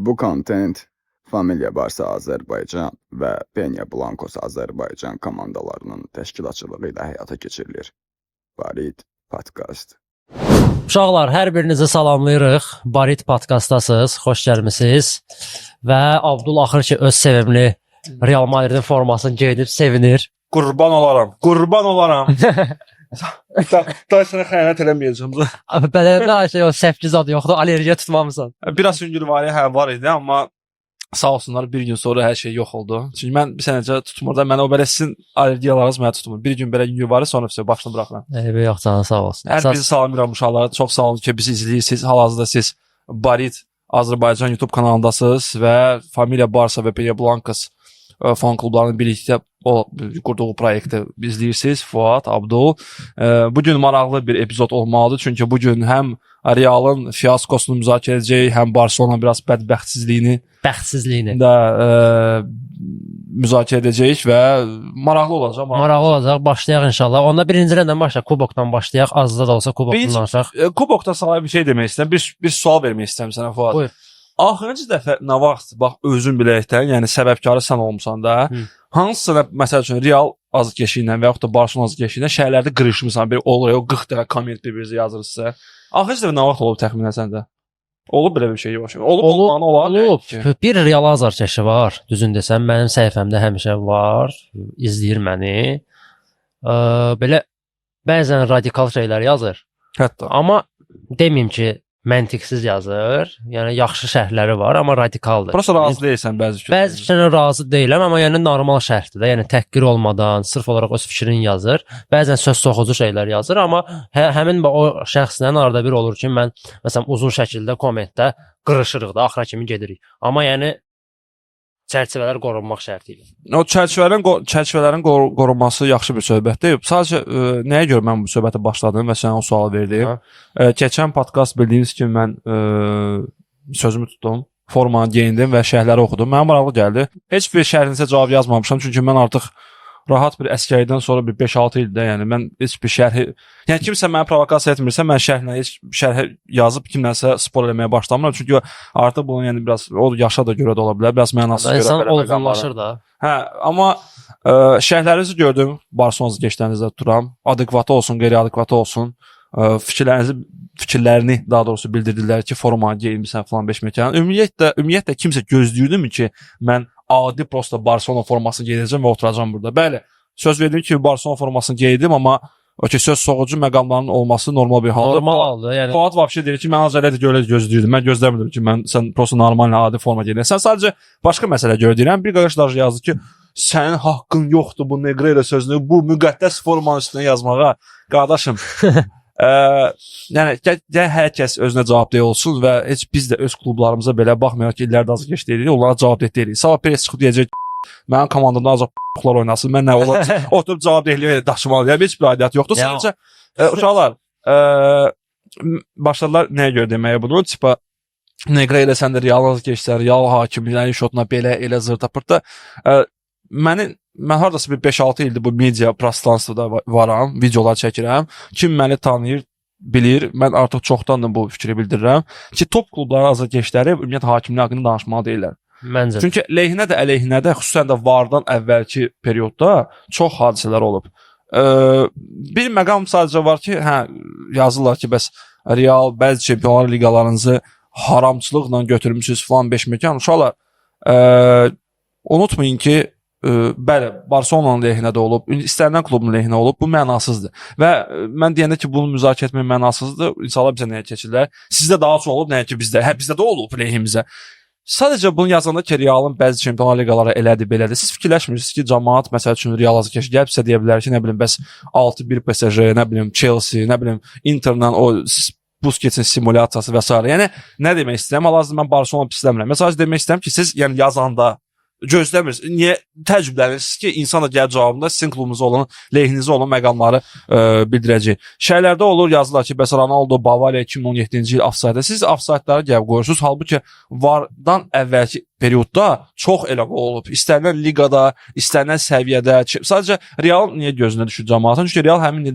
Bu content Familia Barsa Azərbaycan və Peña Blancos Azərbaycan komandalarının təşkilatçılığı ilə həyata keçirilir. Barit Podcast. Uşaqlar, hər birinizi salamlayırıq. Barit Podcastasınız, xoş gəlmisiniz. Və Abdul axır ki öz sevimli Real Madridin formasını geyinib sevinir. Qurban olaram. Daha sənə xəyanət eləməyəcəm. Bələdiyyə şey o səfkiz adı yoxdur, allergiya tutmamısan. Biraz yüngülvari var idi, amma sağ olsunlar bir gün sonra hər şey yox oldu. Çünki mən bir sənəcə tutmurda, mən o belə sizin allergiyalarınız mənə tutmur. Bir gün belə yüngülvari, sonra başını buraxıram. Yox canım, sağ olsun. Hər bizi salamlayıram uşaqlara. Çox sağ olun ki, bizi izləyirsiniz. Hal-hazırda siz Barit Azərbaycan YouTube kanalındasınız və Familia Barsa və Peña Blancos fan klublarının birlikdə qurduğu proyekti izləyirsiniz. Fuad, Abdul. Bugün maraqlı bir epizod olmalıdır. Çünki bugün həm Real'ın fiyaskosunu müzakirə edəcəyik, həm Barcelona biraz bədbəxtsizliyini də müzakirə edəcəyik və maraqlı olacaq. Maraqlı olacaq. Başlayaq inşallah. Onda birincilərdən başlayaq. Kubokdan başlayaq. Azda da olsa kubokdan danışaq. Kubokda sana bir şey demək istəyirəm. Bir sual vermək istəyirəm sənə Fuad. Buyur. Axırıncı dəfə nə vaxt, bax özün biləkdən, yəni səbəbkarı sən olmusan da, hansı sənə, məsəl üçün, Real azkeşi ilə və yaxud da Barcelona azkeşi ilə şəhərlərdə qırışmısan, bir olur, o 40 dəfə komment bir-birinizə yazırsa. Axırıncı dəfə nə vaxt olub təxminən səndə? Olub belə bir şey yox. Olub. Bir Real azarkeşi var, düzün desəm, mənim səhifəmdə həmişə var, izləyir məni. Belə bəzən radikal şeylər yazır. Hətta. Amma deməyim ki, məntiqsiz yazır. Yəni yaxşı şərhləri var, amma radikaldır. Prosta razı deyilsən bəzi fikirlərə. Bəzi fikirlərə razı deyiləm, amma yəni normal şərhdir də. Yəni təhqir olmadan, sırf olaraq öz fikrini yazır. Bəzən söz soxucu şeylər yazır, amma həmin o şəxslə arada bir olur ki, mən məsələn uzun şəkildə kommentdə qırışırıq da, axıra kimi gedirik. Amma yəni çərçivələr qorunmaq şərti ilə. O çərçivələrin qorunması yaxşı bir söhbətdir. Sadəcə nəyə görə mən bu söhbətə başladım və sənə o sualı verdim. Keçən podkast bildiyiniz kimi mən sözümü tutdum. Formanı geyindim və şərhləri oxudum. Mənə maraqlı gəldi. Heç bir şərhinizə cavab yazmamışam, çünki mən artıq rahat bir əskərlikdən sonra bir 5-6 ildə, yəni mən heç bir şərhi, yəni kimsə mənə provokasiya etmirsə, mən şərhə yazıb kimdənsə spor eləməyə başlamıram. Çünki artıq bunun yəni biraz o yaşa da görə də ola bilər, biraz mənasız görə. İnsan olğunlaşır da. Hə, amma şərhlərinizi gördüm, Barcelona keçdiyinizdə tuturam. Adekvatı olsun, qeyri-adekvatı olsun. Fikirlərini daha doğrusu bildirdilər ki, forma geyinmisən falan 5 mekan. Ümumiyyətlə kimsə gözləyirdimi ki, mən adi prosta Barcelona formasını geyinəcəm və oturacam burada. Bəli, söz verdim ki, Barcelona formasını geyindim, amma söz soğucu məqamların olması normal bir haldır. Normal haldır. Yəni Fuad vəbşə deyir ki, mən azələ də gözləyirdim. Mən gözləmirdim ki, sən prosta normal adi forma geyinirsən. Sən sadəcə başqa məsələ görə deyirəm. Bir qardaş da yazdı ki, sənin haqqın yoxdur bu Negreira sözünü, bu müqəddəs formanın üstünə yazmağa. Qardaşım, yəni hər kəs özünə cavabdeh olsun və heç biz də öz klublarımıza belə baxmayaraq ki, illərdə az geç deyirik, onlara cavabdeh deyirik. Sabah pres çıxıb deyəcək, mənim komandamda azaq p***lar oynasın, mən nə olar, oturub cavabdehliyə daşımalıyam, heç bir aidiyyat yoxdur. Sadəcə, uşaqlar, başladılar nəyə görə deməyə bunu, tipa, Negreira sən də Real az geçsən, Real hakimlərin şotuna belə, elə zırtapırtda, mən haradasa bir 5-6 ildir bu media prostansiyada varam, videolar çəkirəm. Kim məni tanıyır, bilir. Mən artıq çoxdandır bu fikri bildirirəm ki, top klubların azarkeşləri ümumiyyətlə hakimlər haqqında danışmalı deyirlər. Məncə. Çünki lehinə də, əleyhinə də, xüsusən də vardan əvvəlki periodda çox hadisələr olub. Bir məqam sadəcə var ki, yazırlar ki, bəs Real bəzi çempionlar liqalarınızı haramçılıqla götürmüsünüz falan 5 mekan. Uşaqlar, unutmayın ki, bəli, Barcelona'nın lehinə də olub, istənilən klubun lehinə olub, bu mənasızdır. Və mən deyəndə ki, bunu müzakirə etmək mənasızdır, insanlar bizə nəyə keçirlər? Sizdə daha çox olub, nəyə ki bizdə? Bizdə də olub lehimizə. Sadəcə bunu yazanda ki, Real'ın bəzi çempionlar liqaları elədir, belədir. Siz fikirləşmirsiniz ki, cəmaət, məsəl üçün Real azkeş gəlibsə deyə bilər ki, nə bilim, bəs 6-1 PSG, nə bilim, Chelsea, nə bilim, Inter'la o Busquets'in simulyasiyası və s. Yəni, nə demək istəyirəm? Hal-hazırda mən Barcelona pisləmirəm. Məsələn, demək istəyirəm ki, siz yəni yazanda gözləmirsiniz. Niyə təəccüblənirsiniz ki, insan da gəlir cavabında sizin klubunuzda olan, lehinizə olan məqamları bildirəcək. Şəhərlərdə olur, yazırlar ki, bəs Ronaldo Bavariya 2017-ci il ofsayda. Siz ofsaytları gəlib qoyursunuz. Halbuki vardan əvvəlki periodda çox elə olub. İstənilən liqada, istənilən səviyyədə. Sadəcə Real niyə gözünə düşür cəmaatın? Çünki Real həmin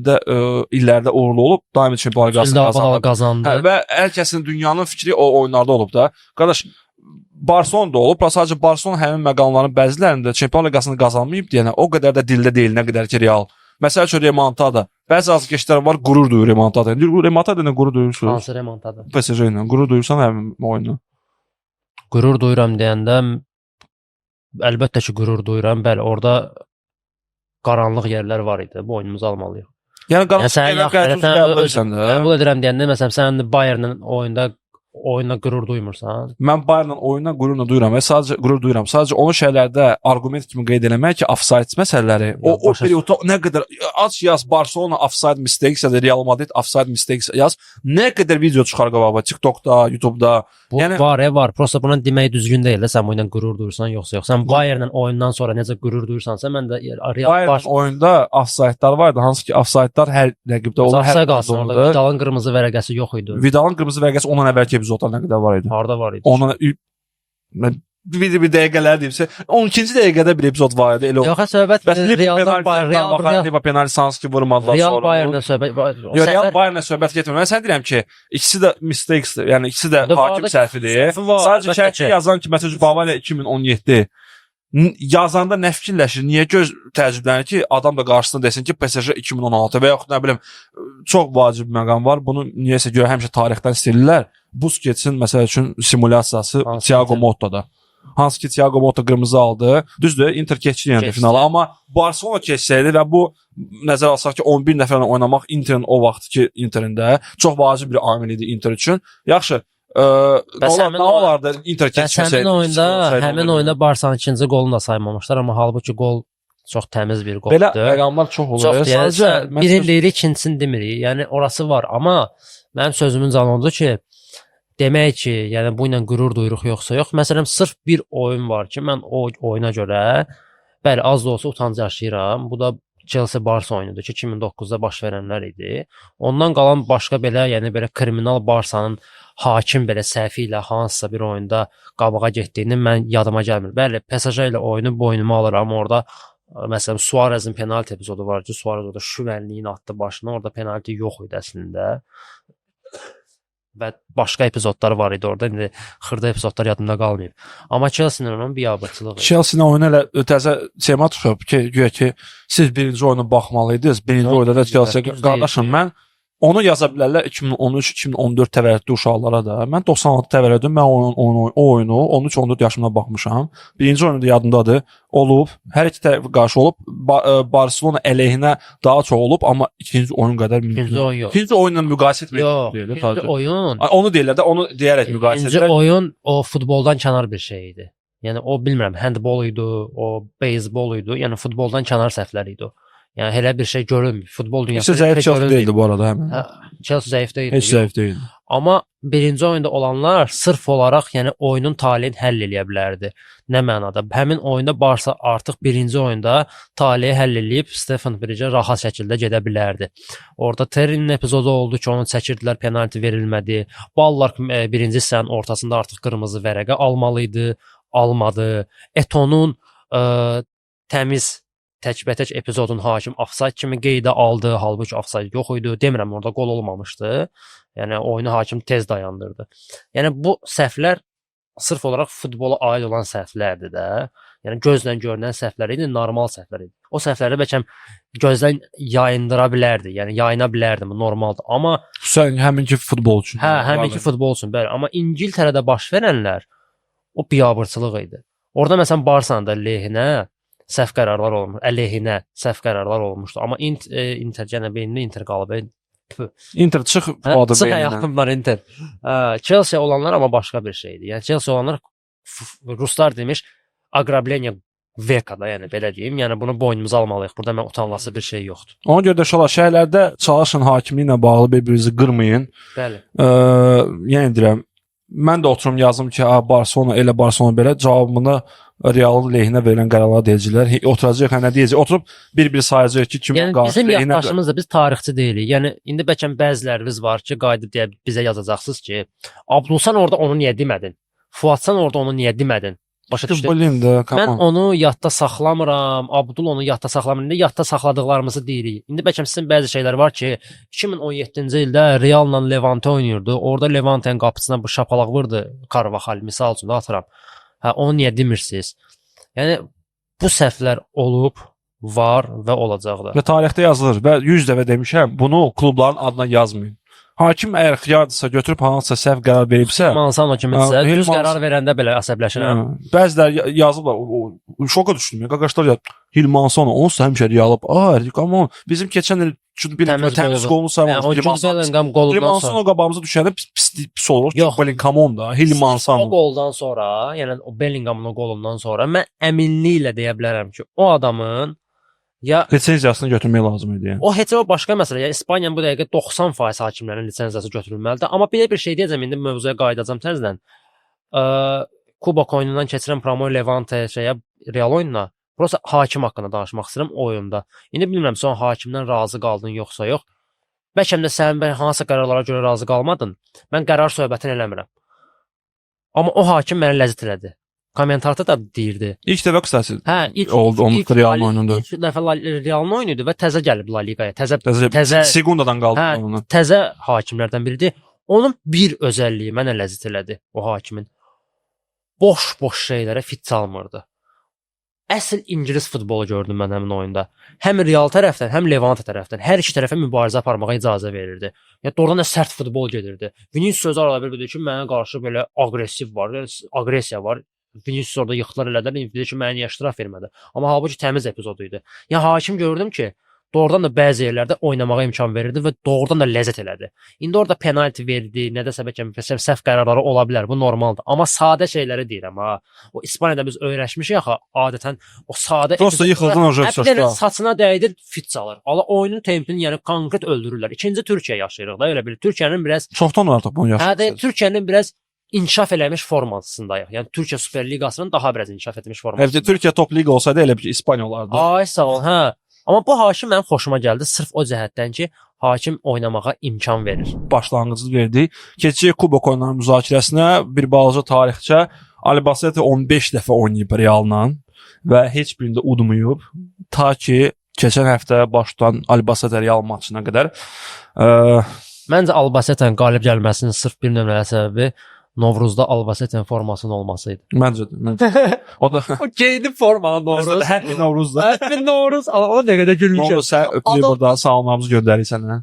illərdə uğurlu olub, daimi çempionlar liqasını qazandı. Və hər kəsin dünyanın fikri o oyunlarda olub da. Qardaş, Barcelona da olub, sadəcə Barcelona həmin məqamların bəzilərində Çempionlar Liqasını qazanmayıb deyənə o qədər də dildə deyil, nə qədər ki Real. Məsəl üçün remontada. Bəzi azkeşlər var, qürur duyur remontada. Remontada nə qürur duyursunuz? Hansı remontada? PSG ilə qürur duyursan həmin oyunu. Qürur duyuram deyəndə əlbəttə ki qürur duyuram. Bəli, orada qaranlıq yerlər var idi. Bu oyunumuzu almalıyıq. Yəni qəbul edirəm deyəndə məsələn sən Bayernlə oyunda qürur duymursan. Mən Bayernlə oyunla qürurla duyuram və sadəcə qürur duyuram. Sadəcə onun şeylərdə arqument kimi qeyd eləmək ki, offside məsələləri o periodda nə qədər aç yaz Barcelona offside mistakes ya da Real Madrid offside mistakes yaz. Nə qədər video çıxar qabağa TikTokda, YouTube'da. Bu yəni var. Prosta bunu demək düzgün deyil. Sən bu ilə qürur duyursan yoxsa yox. Sən Bayernlə oyundan sonra necə qürur duyursansa, mən də Bayern oyunda offside'lar vardı. Hansı ki offside'lar hər rəqibdə olur. Offside qalsın orada. Vidalın qırmızı vərəqəsi yox idi. Vidalın qırmızı vərəqəsi ondan əvvəlki epizodda nə qədər var idi? Harda var idi? Ondan bir dəqiqələr deyimsə 12-ci dəqiqədə bir epizod var idi. Yox, söhbət Real penalti Sanski vurmadılar sonra. Real Bayernlə söhbət. Real Bayernlə söhbət getmir. Mən sənə deyirəm ki, ikisi də mistakesdir. Yəni ikisi də hakim səhvidir. Sadəcə şərhdə yazan ki, məsələn Bavariya 2017 yazanda nə fikirləşir? Niyə göz təəccüblənir ki, adam da qarşısında desin ki, PSG 2016 və yaxud nə bilim çox vacib məqam var. Bunu niyəsə görə həmişə tarixdən istəyirlər. Busquetsin məsəl üçün simulyasiyası Thiago Motta'da. Hansı ki Thiago Motta qırmızı aldı. Düzdür, Inter keçdi yəni finala, amma Barcelona keçsəydi və bu nəzərə alsaq ki 11 nəfərlə oynamaq Interin o vaxtki Interində çox vacib bir amil idi Inter üçün. Yaxşı, nə olardı Inter keçsəydi? Həmin oyunda Barçanın ikinci qolunu da saymamışlar, amma halbuki qol çox təmiz bir qoldur. Belə məqamlar çox olur. Sadəcə birini deyirik, ikincisini demirik. Yəni orası var, amma mənim sözümün canı ki, demək ki, yəni bu ilə qürur duyuruq yoxsa yox. Məsələn, sırf bir oyun var ki, mən o oyuna görə bəli, az da olsa utanc yaşayıram. Bu da Chelsea-Barça oyunudur ki, 2009-da baş verənlər idi. Ondan qalan başqa belə, yəni belə kriminal Barçanın hakim belə səhvi ilə hansısa bir oyunda qabağa getdiyini mən yadıma gəlmir. Bəli, PSG ilə oyunu boynuma alıram. Orada məsələn Suarezin penalti epizodu var ki, Suarez orada şüvənliyin atdı başına. Orada penalti yox idi əslində. Və başqa epizodlar var idi orada. İndi xırda epizodlar yadımda qalmayıb. Amma Chelsea-nin onun biabırçılığı. Chelsea-nin oyunu elə təzə tema çıxıb ki, güya ki siz birinci oyuna baxmalıydınız. Birinci oyunda da Chelsea qardaşım mən onu yaza bilərlər 2013-2014 təvəllüdlü uşaqlara da. Mən 96 təvəllüdlüyəm. Mən o oyunu 13-14 yaşımda baxmışam. Birinci oyunu da yadımdadır. Olub, hər iki tərəf qarşı olub. Barcelona əleyhinə daha çox olub, amma ikinci oyun qədər ikinci oyun yox. İkinci oyunla müqayisə etmək deyil. İkinci oyun. Onu deyirlər də, onu deyərək müqayisə edirlər. İkinci oyun o futboldan kənar bir şey idi. Yəni o bilmirəm, handball idi, o beyzbol idi. Yəni futboldan kənar səhvlər idi o. Yəni elə bir şey görünmür. Futbol dünyasında zəif Chelsea deyildi bu arada həmin. Chelsea zəif deyildi. Heç zəif deyildi. Amma birinci oyunda olanlar sırf olaraq yəni oyunun taleyini həll eləyə bilərdi. Nə mənada? Həmin oyunda Barça artıq birinci oyunda taleyi həll eləyib Stefan Bridge rahat şəkildə gedə bilərdi. Orada Terry'nin epizodu oldu ki, onu çəkirdilər, penalti verilmədi. Ballar birinci hissənin ortasında artıq qırmızı vərəqə almalı idi, almadı. Etonun təmiz təkbətək epizodun hakim offside kimi qeydə aldı, halbuki offside yox idi. Demirəm, orada qol olmamışdı. Yəni oyunu hakim tez dayandırdı. Yəni bu səhvlər sırf olaraq futbola aid olan səhvlərdir də. Yəni gözlə görünən səhvlər idi, normal səhvlər idi. O səhvləri bəlkə gözdən yayındıra bilərdi. Yəni yayına bilərdi, bu normaldır. Amma sən həminki futbol üçün. Hə, həminki futbol üçün, bəli. Amma İngiltərədə baş verənlər o biabırçılıq idi. Orada məsələn Barçanın da lehinə səhv qərarlar olmuş, əleyhinə səhv qərarlar olmuşdu. Amma Inter cənabeyində Inter qalıb. Inter çıx adı beyindən. Həyatımdan Inter. Chelsea olanlar amma başqa bir şeydir. Yəni Chelsea olanlar ruslar demiş agrableniya vekada, yəni belə deyim. Yəni bunu boynumuza almalıyıq. Burada mən utanılası bir şey yoxdur. Ona görə də şolar şəhərlərdə çalışın hakimliklə bağlı bir-birinizi qırmayın. Bəli. Yəni deyirəm, mən də oturum yazım ki, Barcelona elə Barcelona belə cavabını Realın lehinə verilən qərarlara deyəcəklər. Oturacaq, nə deyəcək? Oturub bir-bir sayacaq ki, kimin qarşı lehinə. Bizim yaddaşımız da biz tarixçi deyilik. Yəni indi bəlkə bəziləriniz var ki, qayıdıb deyə bizə yazacaqsınız ki, Abdulsan orada onu niyə demədin? Fuadsan orada onu niyə demədin? Başa düşdün? Mən onu yadda saxlamıram. Abdul onu yadda saxlamır. İndi yadda saxladıqlarımızı deyirik. İndi bəlkə sizin bəzi şeylər var ki, 2017-ci ildə Realla Levante oynayırdı. Orada Levante'nin qapısına bu şapalaq vurdu Carvajal misal üçün atıram. Hə, onu niyə demirsiniz? Yəni bu səhvlər olub, var və olacaq da. Və tarixdə yazılır və 100 dəfə demişəm, bunu klubların adına yazmayın. Hakim əgər xiyardırsa, götürüb hansısa səhv qərar veribsə, Mansano kiminsə Hə, düz Hilmans- qərar verəndə belə əsəbləşirəm. bəziləri yazıblar, şoka düşdüm. Qaqaşlar ya, Hilmansonu onsuz həmişə realıb. Come on, bizim keçən il bir təmiz qolunu Yəni saymamış. o Bellingham qolundan sonra. Hilmansonu qabağımıza düşəndə pis olur. Yox. Come on da, O Hilmansonu. qoldan sonra, yəni o Bellinghamın o qolundan sonra mən əminliklə deyə bilərəm ki, o adamın ya Lisenziyasını götürmək lazım idi yəni. o heç o başqa məsələ. Yəni İspaniyanın bu dəqiqə 90% hakimlərin lisenziyası götürülməlidir. Amma belə bir şey deyəcəm, indi mövzuya qayıdacağam təzədən. Kubok oyunundan keçirən Promo Levante şeyə Real oyununa prosta hakim haqqında danışmaq istəyirəm o oyunda. İndi bilmirəm son hakimdən razı qaldın yoxsa yox. Bəlkə də sən hansı qərarlara görə razı qalmadın. Mən qərar söhbətini eləmirəm. Amma o hakim mənə ləzzət elədi. Kommentarda da deyirdi. İlk dəfə qısası Hə, ilk oldu onun Real oyununda. İlk dəfə Real'ın oyunu idi və təzə gəlib La Ligaya. Təzə Təzə sekundadan qaldı Hə, onu. təzə hakimlərdən biridir. Onun bir özəlliyi mənə ləzzət elədi o hakimin. Boş-boş şeylərə fit çalmırdı. Əsl ingilis futbolu gördüm mən həmin oyunda. Həm Real tərəfdən, həm Levante tərəfdən hər iki tərəfə mübarizə aparmağa icazə verirdi. Yəni doğrudan da sərt futbol gedirdi. Vinicius sözü arada bir dedi ki, mənə qarşı belə aqressiv var, aqressiya var. Vinicius orada yıxtılar elədilər, dedi ki, mənə niyə iştirak vermədi. Amma halbuki təmiz epizod idi. Yəni hakim gördüm ki, doğrudan da bəzi yerlərdə oynamağa imkan verirdi və doğrudan da ləzzət elədi. İndi orada penalti verdi, nədəsə bəlkə səhv qərarları ola bilər, bu normaldır. Amma sadə şeyləri deyirəm ha. O İspaniyada biz öyrəşmişik axı, adətən o sadə Prosta yıxıldın o Hətta saçına dəydir, fit çalır. Allah oyunun tempini yəni konkret öldürürlər. İkinci Türkiyə yaşayırıq da, elə bil. Türkiyənin biraz çoxdan artıq bunu yaşayır. Hə, Türkiyənin biraz inkişaf eləmiş formasındayıq. Yəni Türkiyə Süper Liqasının daha biraz inkişaf etmiş formasında. Hətta Türkiyə top liqa olsaydı elə bir İspaniya olardı. Ay sağ ol, hə. Amma bu hakim mənim xoşuma gəldi sırf o cəhətdən ki, hakim oynamağa imkan verir. Başlanğıcı verdi. Keçək Kubok oyunlarının müzakirəsinə bir balaca tarixçə Albacete 15 dəfə oynayıb Realla və heç birində udmayıb. Ta ki keçən həftə başlayan Albacete Real maçına qədər. Məncə Albacete'nin qalib gəlməsinin sırf bir nömrəli səbəbi Novruzda Albacete'nin formasının olmasıydı. Məncə də. O da O geydi formanı Novruz. Happy Novruzda. Happy Novruz. O nə qədər gülmüşəm. Novruz sən öpülü burada salamlarımızı göndəririk sənə.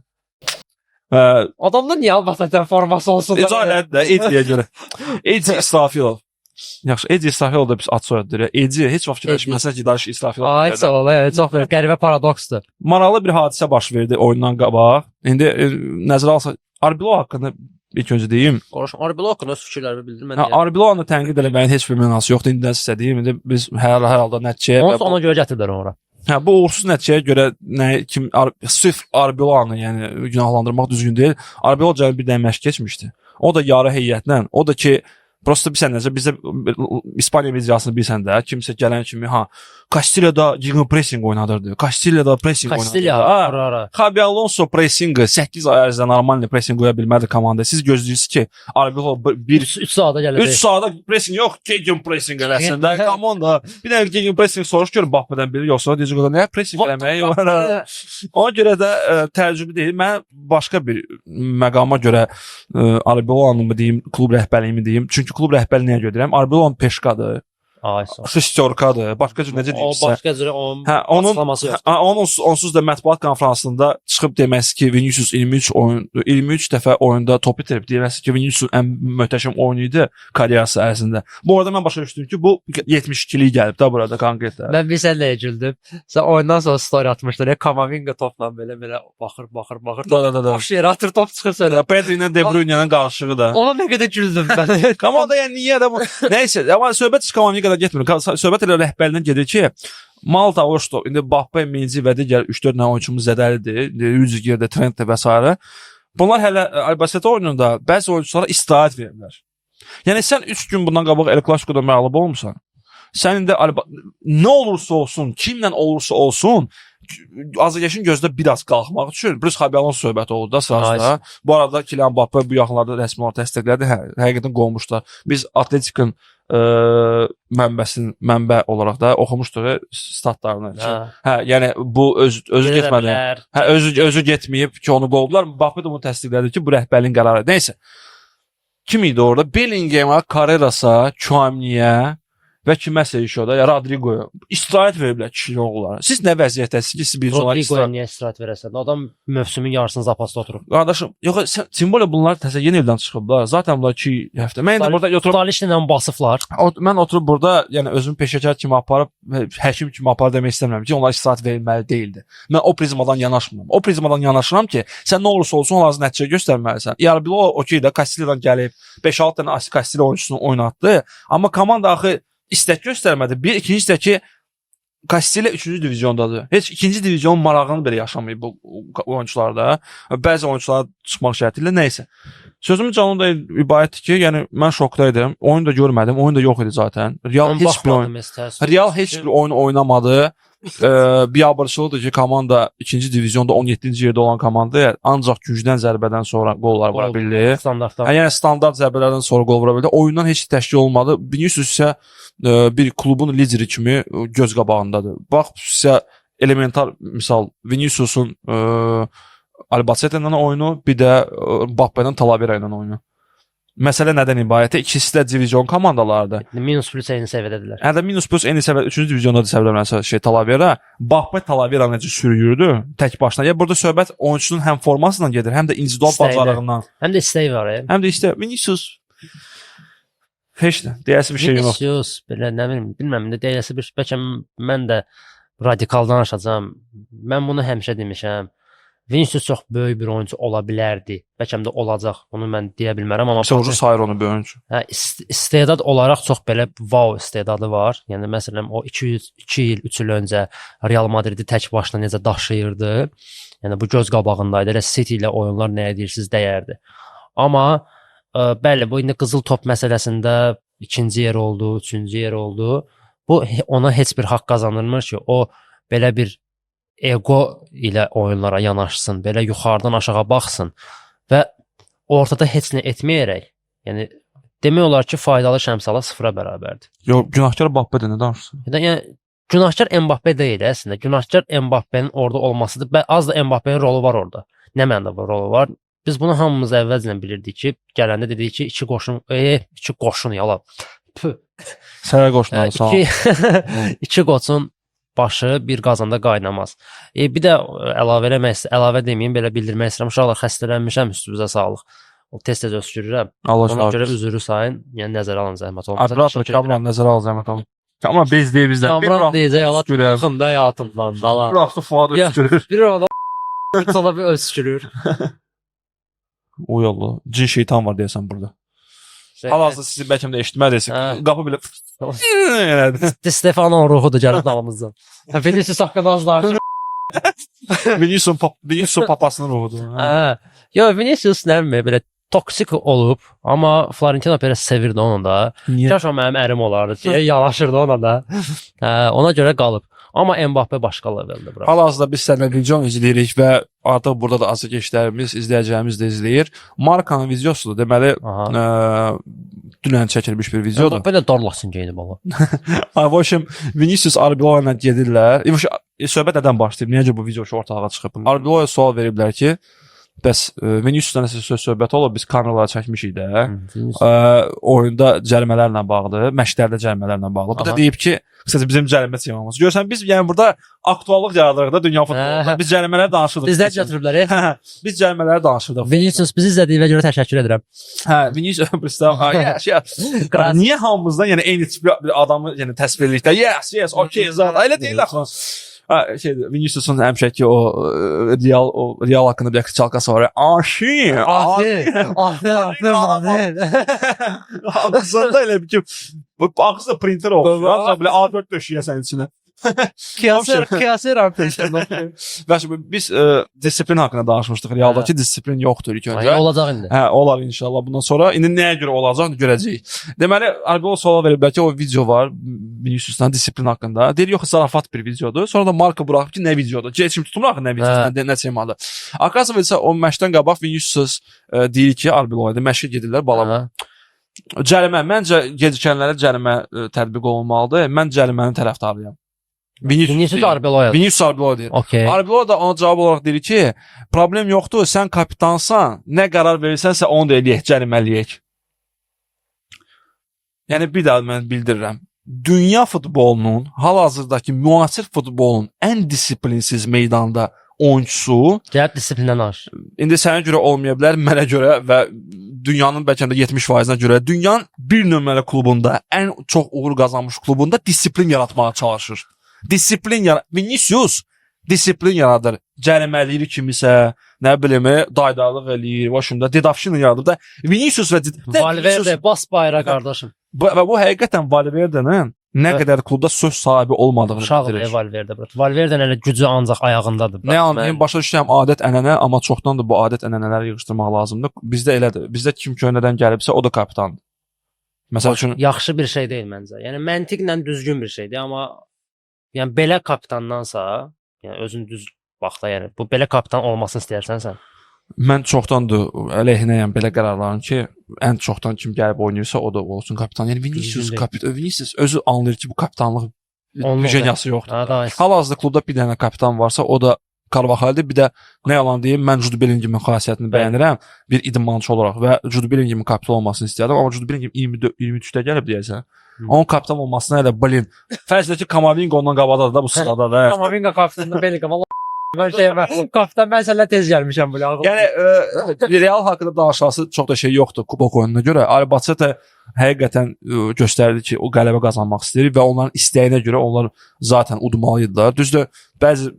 Adamlar niyə Albacete'nin forması olsun? Ecalət də Ediyə görə. Edi İsrafilov. Yaxşı, Edi İsrafilov da biz ad soyadıdır. Edi heç vaxt fikirləşməsən ki, Darış İsrafilov. Ay sağ ol, çox bir qəribə paradoksdur. Maraqlı bir hadisə baş verdi oyundan qabaq. İndi nəzərə alsaq Arbilo haqqında ilk öncə deyim. Qoruş Arbilo haqqında öz fikirlərimi bildirmə. Arbilo'nu tənqid etməyin heç bir mənası yoxdur. İndi sizə deyim, indi biz hər halda nəticəyə ona görə gətirdilər ora. Hə, bu uğursuz nəticəyə görə sırf Arbelo'nu yəni günahlandırmaq düzgün deyil. Arbilo cəmi bir dənə məşq keçmişdi. O da yarı heyətlə, o da ki prosta bilsən necə bizdə İspaniya mediasını bilsən də kimsə gələn kimi Kastiliyada pressing oynadırdı. Kastiliyada pressing oynadırdı. Xabi Alonso pressingi 8 ay ərzində normal pressing qoya bilmədi komanda. Siz gözləyirsiniz ki, Arbilo 3 saata gələcək. 3 saata pressing yox, gegen pressing eləsin də. Komanda bir dənə gegen pressing soruş görün baxmadan biri yoxsa deyəcək nə pressing eləməyi var. Ona görə də təcrübə deyil. Mən başqa bir məqama görə Arbelo'nu deyim, klub rəhbərliyimi deyim. Çünki klub rəhbərliyinə gedirəm. Arbelo'nun peşkadır. Ay sağ ol. Şestorkadır. Başqa cür necə deyirsə. O başqa cür onun onsuz da mətbuat konfransında çıxıb deməsi ki, Vinicius 23 dəfə oyunda top itirib, deməsi ki, Vinicius'un ən möhtəşəm oyunu idi karyerası ərzində. Bu arada mən başa düşdüm ki, bu 72-lik gəlib da burada konkretdə. Mən bir sənlə güldüm. Sən oyundan sonra story atmışdın. Kamavinga topla belə baxır. Da. Boş yerə atır top çıxır sonra. Pedri ilə De Bruyne'nin qarşılığı da. Ona nə qədər güldüm mən. Komanda yəni niyə də bu? Nəysə, amma söhbət Kamavinga getmir. Söhbət elə rəhbərliyindən gedir ki, Malta Oşto, indi Bappe, Menzi və digər 3-4 dənə oyunçumuz zədəlidir. Rüdigerdə, Trentdə və s. Bunlar hələ Albacete oyununda bəzi oyunçulara istirahət verirlər. Yəni sən 3 gün bundan qabaq El Clasico'da məğlub olmusan. Sən indi nə olursa olsun, kimlə olursa olsun, azarkeşin gözdə biraz qalxmaq üçün Bruce Xabialon söhbəti oldu da sırasında. Bu arada Kylian Mbappé bu yaxınlarda rəsmi olaraq təsdiqlədi. Həqiqətən qovmuşlar. Biz Atletik'in mənbə olaraq da oxumuşduq statlarını. Yəni bu özü getmədi. Özü getməyib ki, onu qovdular. Mbappé də bunu təsdiqlədi ki, bu rəhbərliyin qərarı. Nəysə. Kim idi orada? Bellingham'a, Carreras'a, Chouameni'yə və kiməsə iş o da, ya Rodrigo'ya istirahət veriblər kişi oğullara. Siz nə vəziyyətdəsiz ki, siz bir onlar Rodrigo'ya niyə istirahət verəsən? Adam mövsümün yarısını zapasda oturub. Qardaşım, yox, Timbole bunlar təzə yeni evdən çıxıblar. Zaten bunlar 2 həftə. Mən də burada oturub Futbolistlə basıflar. mən oturub burada, yəni özümü peşəkar kimi aparıb, həkim kimi aparıb demək istəmirəm ki, onlar istirahət verilməli deyildi. Mən o prizmadan yanaşmıram. O prizmadan yanaşıram ki, sən nə olursa olsun onlara nəticə göstərməlisən. Yarabilo okey də Castillo'dan gəlib 5-6 dənə Castillo oyunçusunu oynatdı, amma komanda axı istək göstərmədi. Bir, ikinci də ki, Castillo 3-cü diviziondadır. Heç ikinci divizyon marağını belə yaşamayıb bu oyunçularda. Bəzi oyunçular çıxmaq şərti ilə nəysə. Sözümün canında ibarətdir ki, yəni mən şokdaydım. Oyun da görmədim, oyun da yox idi zaten. Real heç bir oyun oynamadı. Biabırçılıdır ki, komanda 2-ci divizionda 17-ci yerdə olan komanda ancaq gücdən zərbədən sonra qollar vura bildi. Standartdan. Yəni standart zərbələrdən sonra qol vura bildi. Oyundan heç təşkil olmadı. Vinicius isə bir klubun lideri kimi göz qabağındadır. Bax sizə elementar misal Vinicius'un Albacete ilə oyunu, bir də Mbappé'nin Talavera ilə oyunu. Məsələ nədən ibarətdir? İkisi də divizyon komandalarıdır. Minus plus eyni səviyyədədirlər. Hətta minus plus eyni səviyyə 3-cü divizionda səviyyələnsə Talavera, Mbappé Talavera necə sürüyürdü tək başına. Yəni burada söhbət oyunçunun həm formasından gedir, həm də individual bacarığından. Həm də istəyi var. Həm də istə Vinicius heç nə, deyəsi bir şey yox. Vinicius belə nə bilim, bilmirəm, deyəsi bir bəlkə mən də radikaldan aşacağam. Mən bunu həmişə demişəm. Vinicius çox böyük bir oyuncu ola bilərdi. Bəlkə də olacaq. Bunu mən deyə bilmərəm, amma Sonucu sayır onu bir oyuncu. Hə, istedad olaraq çox belə wow istedadı var. Yəni məsələn o 2 il, 3 il öncə Real Madridi tək başına necə daşıyırdı. Yəni bu göz qabağındaydı. Elə City ilə oyunlar nə edirsiz dəyərdi. Amma bəli, bu indi qızıl top məsələsində 2-ci yer oldu, 3-cü yer oldu. Bu ona heç bir haqq qazandırmır ki, o belə bir ego ilə oyunlara yanaşsın, belə yuxarıdan aşağı baxsın və ortada heç nə etməyərək, yəni demək olar ki, faydalı şəmsala 0-a bərabərdir. Yox, günahkar Mbappé-dir, nə danışırsan? Yəni günahkar Mbappé deyil əslində. Günahkar Mbappénin orada olmasıdır. Az da Mbappénin rolu var orada. Nə mənada rolu var? Biz bunu hamımız əvvəlcədən bilirdik ki, gələndə dedik ki, 2 qoşun yala. Sənə qoşun alsan. 2 qoçun başı bir qazanda qaynamaz. Bir də əlavə deməyim, belə bildirmək istəyirəm. Uşaqlar xəstələnmişəm, üstünüzə sağlıq. O tez-tez öskürürəm. Ona görə üzrü sayın, yəni nəzərə alın zəhmət olmasa. Abrat Kamran nəzərə al zəhmət olun. Kamran bez deyir bizdən. Kamran deyəcək, Allah çıxında həyatımdan dala. Bıraxdı Fuad öskürür. Bir adam sana bir öskürür. Oy Allah, cin şeytan var deyəsən burada. Hal-hazırda sizi bəlkə də eşitmədiniz. Qapı belə Di Stefano ruhudur gəlib dalımızdan. Vinicius haqqında azlar. Vinicius papasının ruhudur. Yox, Vinicius nə bilmə belə toksik olub, amma Florentino Perez sevirdi onu da. Kaş o mənim ərim olardı deyə yanaşırdı ona da. Ona görə qalıb. Amma Mbappé başqa leveldir bura. Hal-hazırda biz səninlə video izləyirik və artıq burada da azı keçlərimiz, izləyəcəyimiz də izləyir. Markanın videosudur. Deməli, dünən çəkilmiş bir videodur. Mbappé də darlasın geyinib Allah. Voşum, Vinicius Arbeloa ilə gedirlər. Söhbət nədən başlayıb? Necə bu video ortalığa çıxıb? Arbeloa sual veriblər ki, bəs Vinicius'dan nəsə söhbət olub, biz kameralara çəkmişik də. Oyunda cərimələrlə bağlı, məşqlərdə cərimələrlə bağlı. Bu da deyib ki, qısaca bizim cərimə temamız. Görürsən, biz yəni burada aktuallıq yaradırıq da dünya futbolunda. Biz cərimələri danışırdıq. Bizlər götürüblər. Biz cərimələri danışırdıq. Vinicius bizi izlədiyinə görə təşəkkür edirəm. Vinicius niyə hamımızdan yəni eyni tipli bir adamı yəni təsvir edirik də? Yes, okay, zaten. Elə deyil axı. Vinicius'un həmişəki o Real haqqında bir çalkası var. Aşi. Ağzında elə bir ki, ağzında printer olsun. Ancaq belə A4 döşüyəsən içinə. Kıyasır artıq. Biz disiplin haqqında danışmışdıq. Realdakı disiplin yoxdur ilk öncə. Olacaq indi. Olar inşallah bundan sonra. İndi nəyə görə olacaq görəcəyik. Deməli, Arbeloa sual veriblər ki, o video var Vinicius'dan disiplin haqqında. Deyir, yox, zarafat bir videodur. Sonra da marka buraxıb ki, nə videodur? Keçim tutumur axı nə videodur, nə temadır. Akasov isə o məşqdən qabaq Vinicius deyir ki, Arbeloa məşqə gedirlər bala. Cərimə, məncə gecikənlərə cərimə tətbiq olunmalıdır. Mən cərimənin tərəfdarıyam. Vinicius Arbeloa. Vinicius Arbeloa deyir. Okay. Arbeloa da ona cavab olaraq deyir ki, problem yoxdur, sən kapitansan, nə qərar verirsənsə onu da eləyək, cəriməliyək. Yəni bir daha mən bildirirəm. dünya futbolunun, hal-hazırdakı müasir futbolun ən disiplinsiz meydanda oyunçusu Gəlib disiplindən aş. indi sənə görə olmaya bilər, mənə görə və dünyanın bəlkə də 70%-nə görə dünyanın bir nömrəli klubunda, ən çox uğur qazanmış klubunda disiplin yaratmağa çalışır. Vinicius disiplin yaradır. Cəriməliyir kimisə, nə bilim, daydarlıq eləyir, başında dedafşını yaradır da Vinicius və Valverde bas bayrağı qardaşım. və bu həqiqətən Valverde'nin nə Və- qədər klubda söz sahibi olmadığını Uşaqdır bildirir. Valverde. Valverde'nin elə gücü ancaq ayağındadır. Nə anlayım, başa düşürəm adət ənənə, amma çoxdandır bu adət ənənələri yığışdırmaq lazımdır. Bizdə elədir. Bizdə kim köhnədən gəlibsə o da kapitandır. Məsəl üçün Yaxşı bir şey deyil məncə. Yəni məntiqlə düzgün bir şeydir, amma yəni belə kapitandansa, yəni özün düz vaxtda, yəni bu belə kapitan olmasını istəyirsən sən. mən çoxdandır əleyhinəyəm belə qərarların ki, ən çoxdan kim gəlib oynayırsa o da olsun kapitan. Yəni Vinicius Düzgün kapitan, Vinicius özü anlayır ki, bu kapitanlıq Olmaz vizyası yoxdur. Ha, da. Hal-hazırda klubda bir dənə kapitan varsa, o da Carvajal'dir. Bir də nə yalan deyim, mən Jude Bellingham'in xasiyyətini Bəli. bəyənirəm bir idmançı olaraq və Jude Bellingham'in kapitan olmasını istəyirdim, amma Jude Bellingham 23-də gəlib deyəsən. Onun kapitan olmasına elə blin. Fərz et ki, Kamavinga ondan qabaqdadır da bu sırada da. Kamavinga kapitanında Bellingham Allah mən şeymə. Kapitan mən sənə tez gəlmişəm bu ağıl. Yəni Real haqqında danışası çox da şey yoxdur kubok oyununa görə. Albacete həqiqətən göstərdi ki, o qələbə qazanmaq istəyir və onların istəyinə görə onlar zaten udmalıydılar. Düzdür, bəzi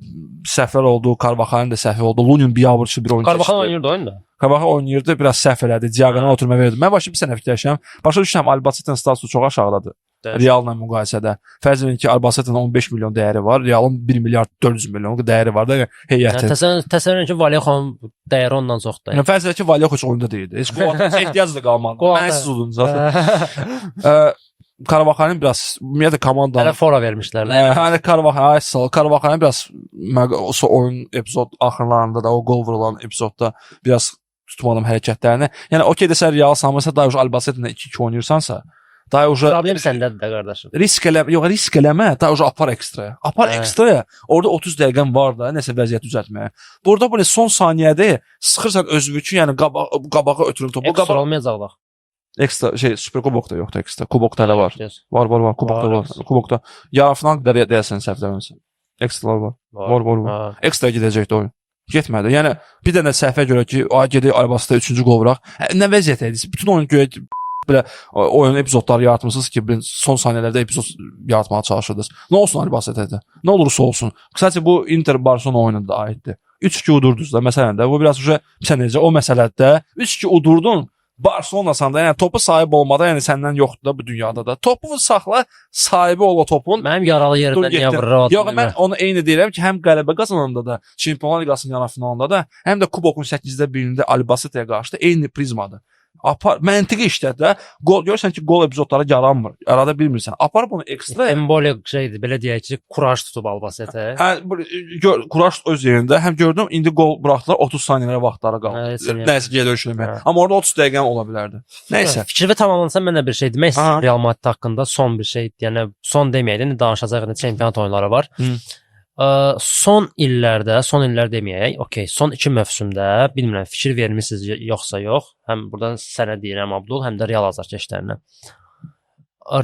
səhvlər oldu, Carvajal'ın da səhvi oldu. Lunin biabırçı bir oyun Carvajal oynayırdı oyunda. Carvajal oynayırdı, biraz səhv elədi. Diagonal oturma verdi. Mən başqa bir sənə fikirləşirəm. Başa düşürəm, Albacete'nin statusu çox aşağıdadır. Real'la müqayisədə. Fərz edin ki, Albacete'nin 15 milyon dəyəri var, Real'ın 1 milyard 400 milyon dəyəri var da heyəti. Təsəvvür edin ki, Valexon dəyəri ondan çoxdur. Yəni fərz edin ki, Valyak heç oyunda deyildi. Heç ehtiyac da qalmadı. Qol- Mənsiz udun zaten. Carvajal'ın biraz ümumiyyətlə komandanın Hələ fora vermişlər. hani Carvajal'ın biraz o oyun epizod axırlarında da o gol vurulan epizodda biraz tutmadım hərəkətlərini. Yəni okey desə Real samırsa daha Albacete-ilə 2-2 oynayırsansa, daha Problem səndədir də qardaşım. risk eləmə, daha apar ekstraya. Apar Hə. ekstraya. Orada 30 dəqiqən var da, nəsə vəziyyət düzəltməyə. Burada belə son saniyədə sıxırsan özünü, yəni qabağa ötürün topu. Ekstra olmayacaq da. Ekstra şey Super Kubokda yoxdur ekstra. Kubokda elə var. Yes. Var. Kubokda Var. var. Kubokda yarıfinal deyəsən səhvləmirsən. Ekstralar var. Var. Ha. Ekstra gedəcəkdi oyun. Getmədi. Yəni bir dənə səhvə görə ki, gedək Albacete 3-cü qol vuraq. Nə vəziyyət idi? Bütün oyun görə belə oyun epizodları yaratmısınız ki, son saniyələrdə epizod yaratmağa çalışırdınız. Nə olsun Albacete-də? Nə olursa olsun. Qısaca bu Inter Barcelona oyununa da aiddir. 3-2 udurdunuz da məsələn də. Bu biraz sən necə o məsələdə 3-2 udurdun. Barcelona-sanda, yəni topu sahib olmada, yəni səndən yoxdur da bu dünyada da. Topu saxla, sahibi ol o topun. Mənim yaralı yerimdən niyə vurur? Yox, mən onu eyni deyirəm ki, həm qələbə qazananda da, Çempionlar Liqasının yarı finalında da, həm də Kubokun 8-də birində Albacete-yə qarşı da eyni prizmadır. Məntiqi işlədir də. Görürsən ki, gol epizodları yaranmır. Arada bilmirsən. Apar bunu ekstra. Embolik şeydir, belə deyək ki, kuraş tutub Albacete. Kuraş öz yerində. Həm gördüm, indi gol buraxdılar, 30 saniyələrə vaxtları qaldı. Nəsə gedə düşürəm. Amma orada 30 dəqiqən ola bilərdi. Nəysə. Fikri tamamlansa mən də bir şey demək Aha. Real Madrid haqqında son bir şey, yəni son deməyək, indi danışacağıq, indi çempionat oyunları var. Son illər deməyək, okey, son 2 mövsümdə bilmirəm fikir vermisiniz yoxsa yox. Həm buradan sənə deyirəm Abdul, həm də Real azarkeşlərinə.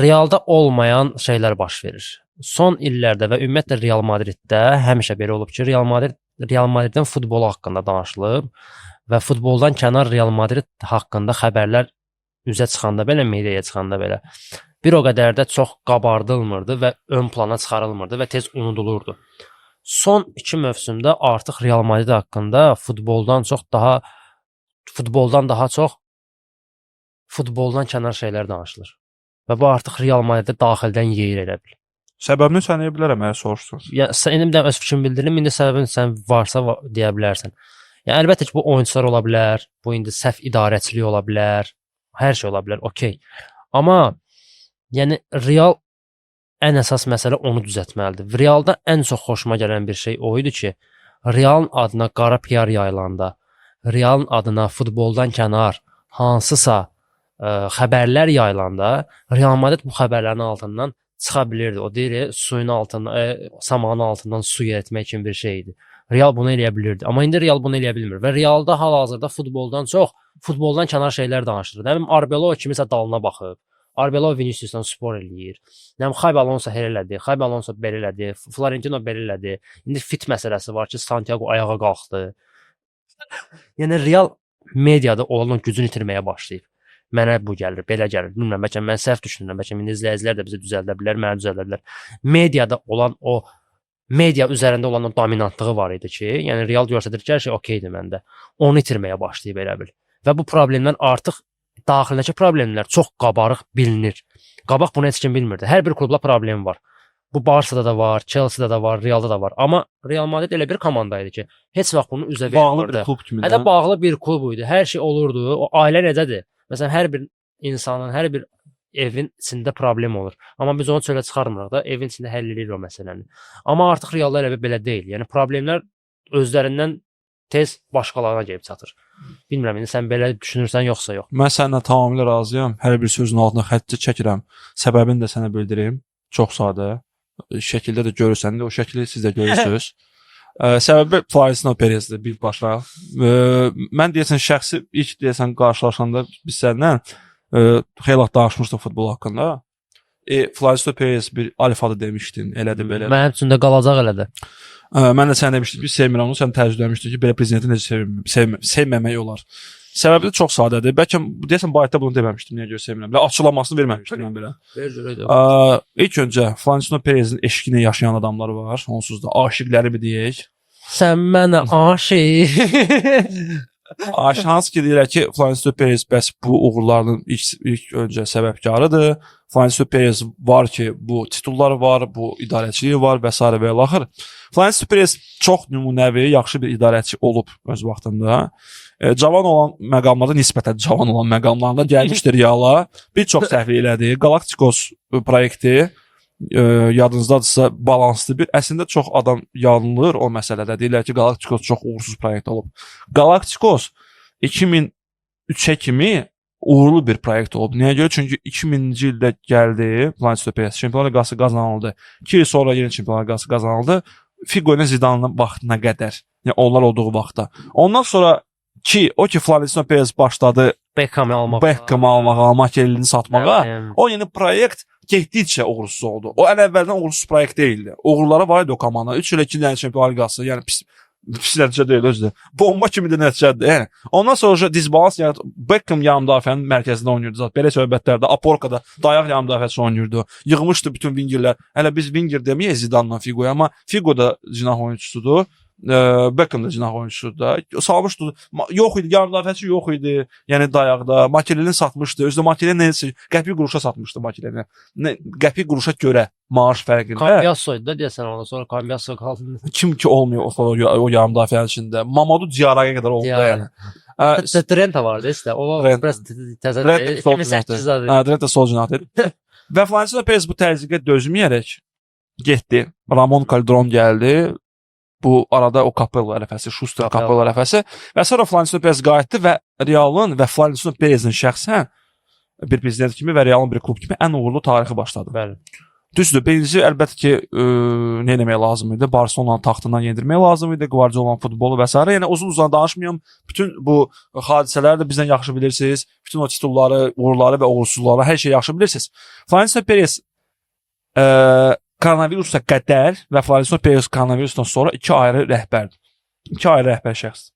Realda olmayan şeylər baş verir. Son illərdə və ümumiyyətlə Real Madriddə həmişə belə olub ki, Real Madridin futbolu haqqında danışılıb və futboldan kənar Real Madrid haqqında xəbərlər üzə çıxanda belə, mediaya çıxanda belə bir o qədər də çox qabardılmırdı və ön plana çıxarılmırdı və tez unudulurdu. Son 2 mövsümdə artıq Real Madrid haqqında futboldan çox futboldan kənar şeylər danışılır. Və bu artıq Real Madriddə daxildən yeyir elə bil. Səbəbini sən deyə bilərəm, əgər soruşsan. Ya sən də öz fikrimi bildirim, indi səbəbini sən varsa deyə bilərsən. Yəni əlbəttə ki, bu oyunçular ola bilər, bu indi səhv idarəçilik ola bilər, hər şey ola bilər, okey. Amma yəni Real ən əsas məsələ onu düzəltməlidir. Realda ən çox xoşuma gələn bir şey o idi ki, Realın adına qara PR yayılanda, Realın adına futboldan kənar hansısa xəbərlər yayılanda, Real Madrid bu xəbərlərin altından çıxa bilirdi. O deyir, suyun altından, samanın altından su etmək kimi bir şey idi. Real bunu eləyə bilirdi. Amma indi Real bunu eləyə bilmir və Realda hal-hazırda futboldan çox futboldan kənar şeylər danışılır. Nə bilim Arbeloa kimisə dalına baxıb. Arbeloa Vinicius'dan spor eləyir. Nə bilim Xabi Alonso elə elədi, Xabi Alonso belə elədi, Florentino belə elədi. İndi fit məsələsi var ki, Santiago ayağa qalxdı. Yəni real mediada olan o gücünü itirməyə başlayıb. Mənə bu gəlir, belə gəlir. Bilmirəm, bəlkə mən səhv düşünürəm, bəlkə indi izləyicilər də bizi düzəldə bilər, məni düzəldə bilər. Mediada olan o media üzərində olan o dominantlığı var idi ki, yəni real göstərir ki, hər şey okeydir məndə. Onu itirməyə başlayıb elə bil. Və bu problemdən artıq daxilindəki problemlər çox qabarıq bilinir. Qabaq bunu heç kim bilmirdi. Hər bir klubla problem var. Bu Barçada da var, Chelsea'da da var, Realda da var. Amma Real Madrid elə bir komanda idi ki, heç vaxt bunu üzə Bağlı vermirdi. bir klub kimi. Hətta bağlı bir klub idi. Hər şey olurdu. O ailə necədir? Məsələn, hər bir insanın, hər bir evin içində problem olur. Amma biz onu çölə çıxarmırıq da, evin içində həll edirik o məsələni. Amma artıq realda elə belə deyil. Yəni problemlər özlərindən tez başqalarına gəlib çatır. Bilmirəm, indi sən belə düşünürsən yoxsa yox. Mən səninlə tamamilə razıyam. Hər bir sözün altına xətt çəkirəm. Səbəbini də sənə bildirim. Çox sadə. Şəkildə də görürsən, o şəkli siz də görürsüz. Səbəbi Florentino Perezdir birbaşa. Mən deyəsən şəxsi ilk deyəsən qarşılaşanda biz səndən xeyli danışmışdıq futbol haqqında. Florentino Perez bir alfadı demişdin, elədir belə. Mənim üçün də qalacaq elədir. Mən də sənə demişdim ki, sevmirəm onu, sən təəccüblənmişdin ki, belə prezidenti necə sevməmək olar. Səbəbi də çox sadədir. Bəlkə deyəsən bayaqda bunu deməmişdim, niyə görə sevmirəm. Belə açıqlamasını verməmişdim mən belə. İlk öncə Florentino Perezin eşqini yaşayan adamlar var, onsuz da aşiqləri mi deyək? Sən mənə aşiq. Hansı ki deyirlər ki, Florentino Perez bəs bu uğurlarının ilk öncə səbəbkarıdır. Florentino Perez var ki, bu titulları var, bu idarəçiliyi var və s. və ilaxır. Florentino Perez çox nümunəvi, yaxşı bir idarəçi olub öz vaxtında. Cavan olan məqamlarda, nisbətən cavan olan məqamlarında gəlmişdir Reala. Bir çox səhv elədi. Galaktikos proyekti yadınızdadırsa balanslı bir. Əslində çox adam yanılır o məsələdə. Deyirlər ki, Galaktikos çox uğursuz proyekt olub. Galaktikos 2003-ə kimi uğurlu bir proyekt olub. Niyə görə? Çünki 2000-ci ildə gəldi Florentino Perez. Çempionlar Liqası qazanıldı. 2 il sonra yeni Çempionlar Liqası qazanıldı. Figo ilə Zidane'ın vaxtına qədər. Yəni onlar olduğu vaxtda. Ondan sonra o ki Florentino Perez başladı Beckham'ı almağa, Makelini satmağa. O yeni proyekt getdikcə uğursuz oldu. O əvvəldən uğursuz proyekt deyildi. Uğurları var idi o komanda. 3 il 2 dənə Çempionlar Liqası, yəni pis nəticə deyil özü. Bomba kimi də nəticədir. Yəni ondan sonra disbalans yaratdı. Beckham yarım müdafiənin mərkəzində oynayırdı zət. Belə söhbətlərdə Aporkada dayaq yarım müdafiəçisi oynayırdı. Yığmışdı bütün wingirlər. Hələ biz winger deməyək Zidane'la Figo'ya, amma Figo da cinah oyunçusudur. Beckham da cinah oyunçusudur da. Salmışdı. Yox idi, yarım müdafiəçi yox idi. Yəni dayaqda Makelini satmışdı. Özü də Makelini nəsə qəpik quruşa satmışdı Makelini. Qəpik quruşa görə maaş fərqində. Cambiasso idi da deyəsən, ondan sonra Cambiasso qaldı. Kim ki olmuyor o yarım müdafiənin içində. Mamadou Diarra'ya qədər oldu da yəni. Trent vardı işte. O biraz təzə. Trent də sol cinahdır. Və Florentino Perez bu təzyiqə dözməyərək getdi. Ramon Calderon gəldi. Bu arada o Capello ərəfəsi, Schuster Capello ərəfəsi və sonra Florentino Perez qayıtdı və Realın və Florentino Perezin şəxsən bir prezident kimi və Realın bir klub kimi ən uğurlu tarixi başladı. Bəli. Düzdür, birinci əlbəttə ki, nə etmək lazım idi? Barcelonanın taxtından yendirmək lazım idi, Guardiola'nın futbolu və s. Yəni uzun danışmayım. Bütün bu hadisələri də bizdən yaxşı bilirsiniz. Bütün o titulları, uğurları və uğursuzları, hər şeyi yaxşı bilirsiniz. Florentino Perez koronavirusla qədər və Florentino Perez koronavirusdan sonra iki ayrı rəhbərdir. İki ayrı rəhbər şəxs.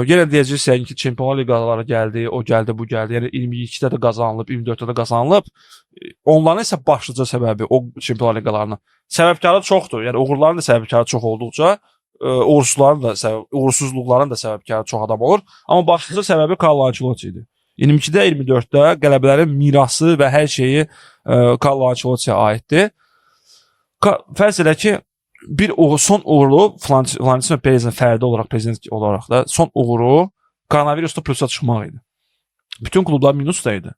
Yenə deyəcəksən ki, Çempionlar Liqaları gəldi, o gəldi, bu gəldi. Yəni 22-də də qazanılıb, 24-də də qazanılıb. Onların isə başlıca səbəbi o Çempionlar Liqalarının səbəbkarı çoxdur. Yəni uğurların da səbəbkarı çox olduqca, uğursuzluqların da səbəbkarı çox adam olur. Amma başlıca səbəbi Carlo Ancelotti idi. 22-də, 24-də qələbələrin mirası və hər şeyi Carlo Ancelotti'yə aiddir. Fərz elə ki, bir son uğuru Florentino Perezin fərdi olaraq, prezident olaraq da son uğuru koronavirusda plusa çıxmaq idi. Bütün klublar minusda idi.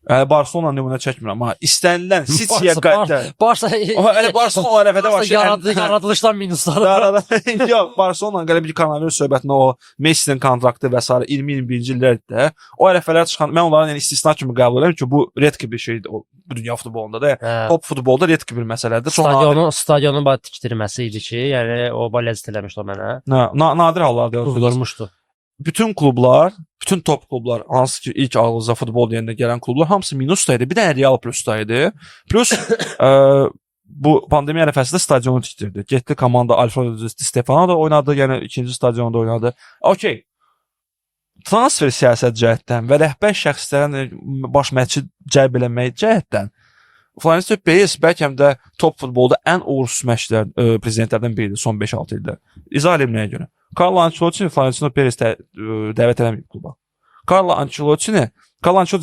Barcelona nümunə çəkmirəm, amma istənilən City'yə qədər. Barcelona o ərəfədə var. Yaradılışdan minusları. Yox, Barcelona qələbi koronavirus söhbətində o Messi'nin kontraktı və s. 20-21-ci illərdə o ərəfələr çıxan, mən onların istisna kimi qəbul edirəm ki, bu redki bir şeydir bu dünya futbolunda da. Top futbolda redki bir məsələdir. Stadionun tikdirməsi idi ki, yəni o ləzzət eləmişdi o mənə. Nadir hallarda durmuşdu. Bütün klublar bütün top klublar, hansı ki ilk ağızda futbol deyəndə gələn klublar hamısı minusda idi. Bir də Real plusda idi. Plus bu pandemiya ərəfəsində stadionu tikdirdi. Getdi komanda Alfredo Di Stefano da oynadı, yəni ikinci stadionda oynadı. Okay. Transfer siyasət cəhətdən və rəhbər şəxslərin baş məşqçi cəlb eləmək cəhətdən Florentino Perez bəlkə də top futbolda ən uğursuz məşqçilər prezidentlərdən biridir son 5-6 ildə. İzah edeyim nəyə görə? Carlo Ancelotti Florentino Perez dəvət eləməyib kluba. Carlo Ancelotti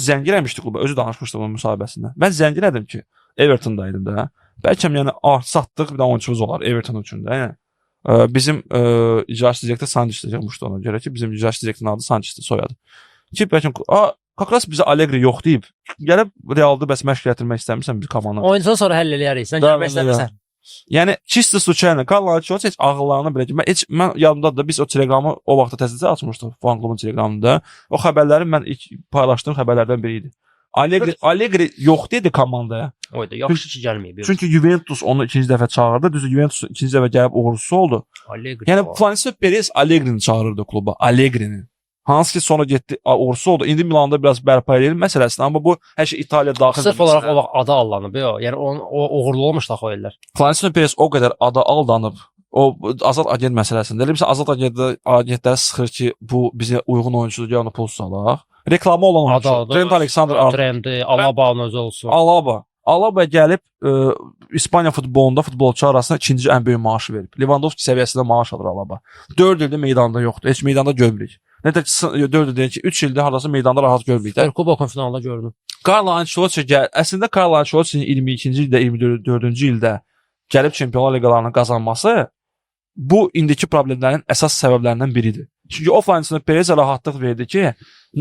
zəng eləmişdi kluba, özü danışmışdı bunun müsahibəsində. Mən zəng elədim ki, Everton'daydım da. Bəlkə yəni satdıq bir də oyunçumuz olar Everton üçün də. Yəni bizim icraçı direktor Sanchez deyəcəkmişdi ona görə ki, bizim icraçı direktorun adı Sanchezdir soyadı. Ki bəlkə Kakras bizə Allegri yox deyib. Gəlib Realda bəs məşq gətirmək istəmirsən bir komanda. Oyundan sonra həll eləyərik. Sən gəlmək istəmirsən. Yəni çisto случайно Carlo Ancelotti heç ağıllarına belə ki, mən yadımdadır da biz o teleqramı o vaxtda təzəcə açmışdıq fan klubun teleqramında. O xəbərləri mən ilk paylaşdığım xəbərlərdən biri idi. Allegri yox dedi komandaya. Oyda yaxşı ki gəlməyib. Çünki Juventus onu ikinci dəfə çağırdı. Düzdür, Juventus ikinci dəfə gəlib uğursuz oldu. Allegri. Yəni Florentino Perez Allegri'ni çağırırdı kluba. Allegri'ni. Hansı ki sonra getdi uğursuz oldu. İndi Milanda biraz bərpa edelim məsələsini, amma bu hər şey İtaliya daxil. Sırf olaraq o vaxt adı aldanıb. Yəni o uğurlu olmuş da o illər. Florentino Perez o qədər adı aldanıb. O azad agent məsələsində. Elə bilirsən azad agentləri sıxır ki, bu bizə uyğun oyunçudur, yəni pul salaq. Reklamı olan oyuncu. Trent Alexander-Arnold, Alaba özü olsun. Alaba gəlib İspaniya futbolunda futbolçu arasında ikinci ən böyük maaşı verib. Lewandowski səviyyəsində maaş alır Alaba. 4 ildir meydanda yoxdur. Heç meydanda görmürük. Nə də 4 ildir ki, 3 ildir hardasa meydanda rahat görmürük də. Kubokun finalında gördüm. Carlo Ancelotti əslində Carlo Ancelotti'nin 22-ci ildə, 24-cü ildə gəlib Çempionlar Liqalarını qazanması bu indiki problemlərin əsas səbəblərindən biridir. Çünki o Florentino Perezə rahatlıq verdi ki,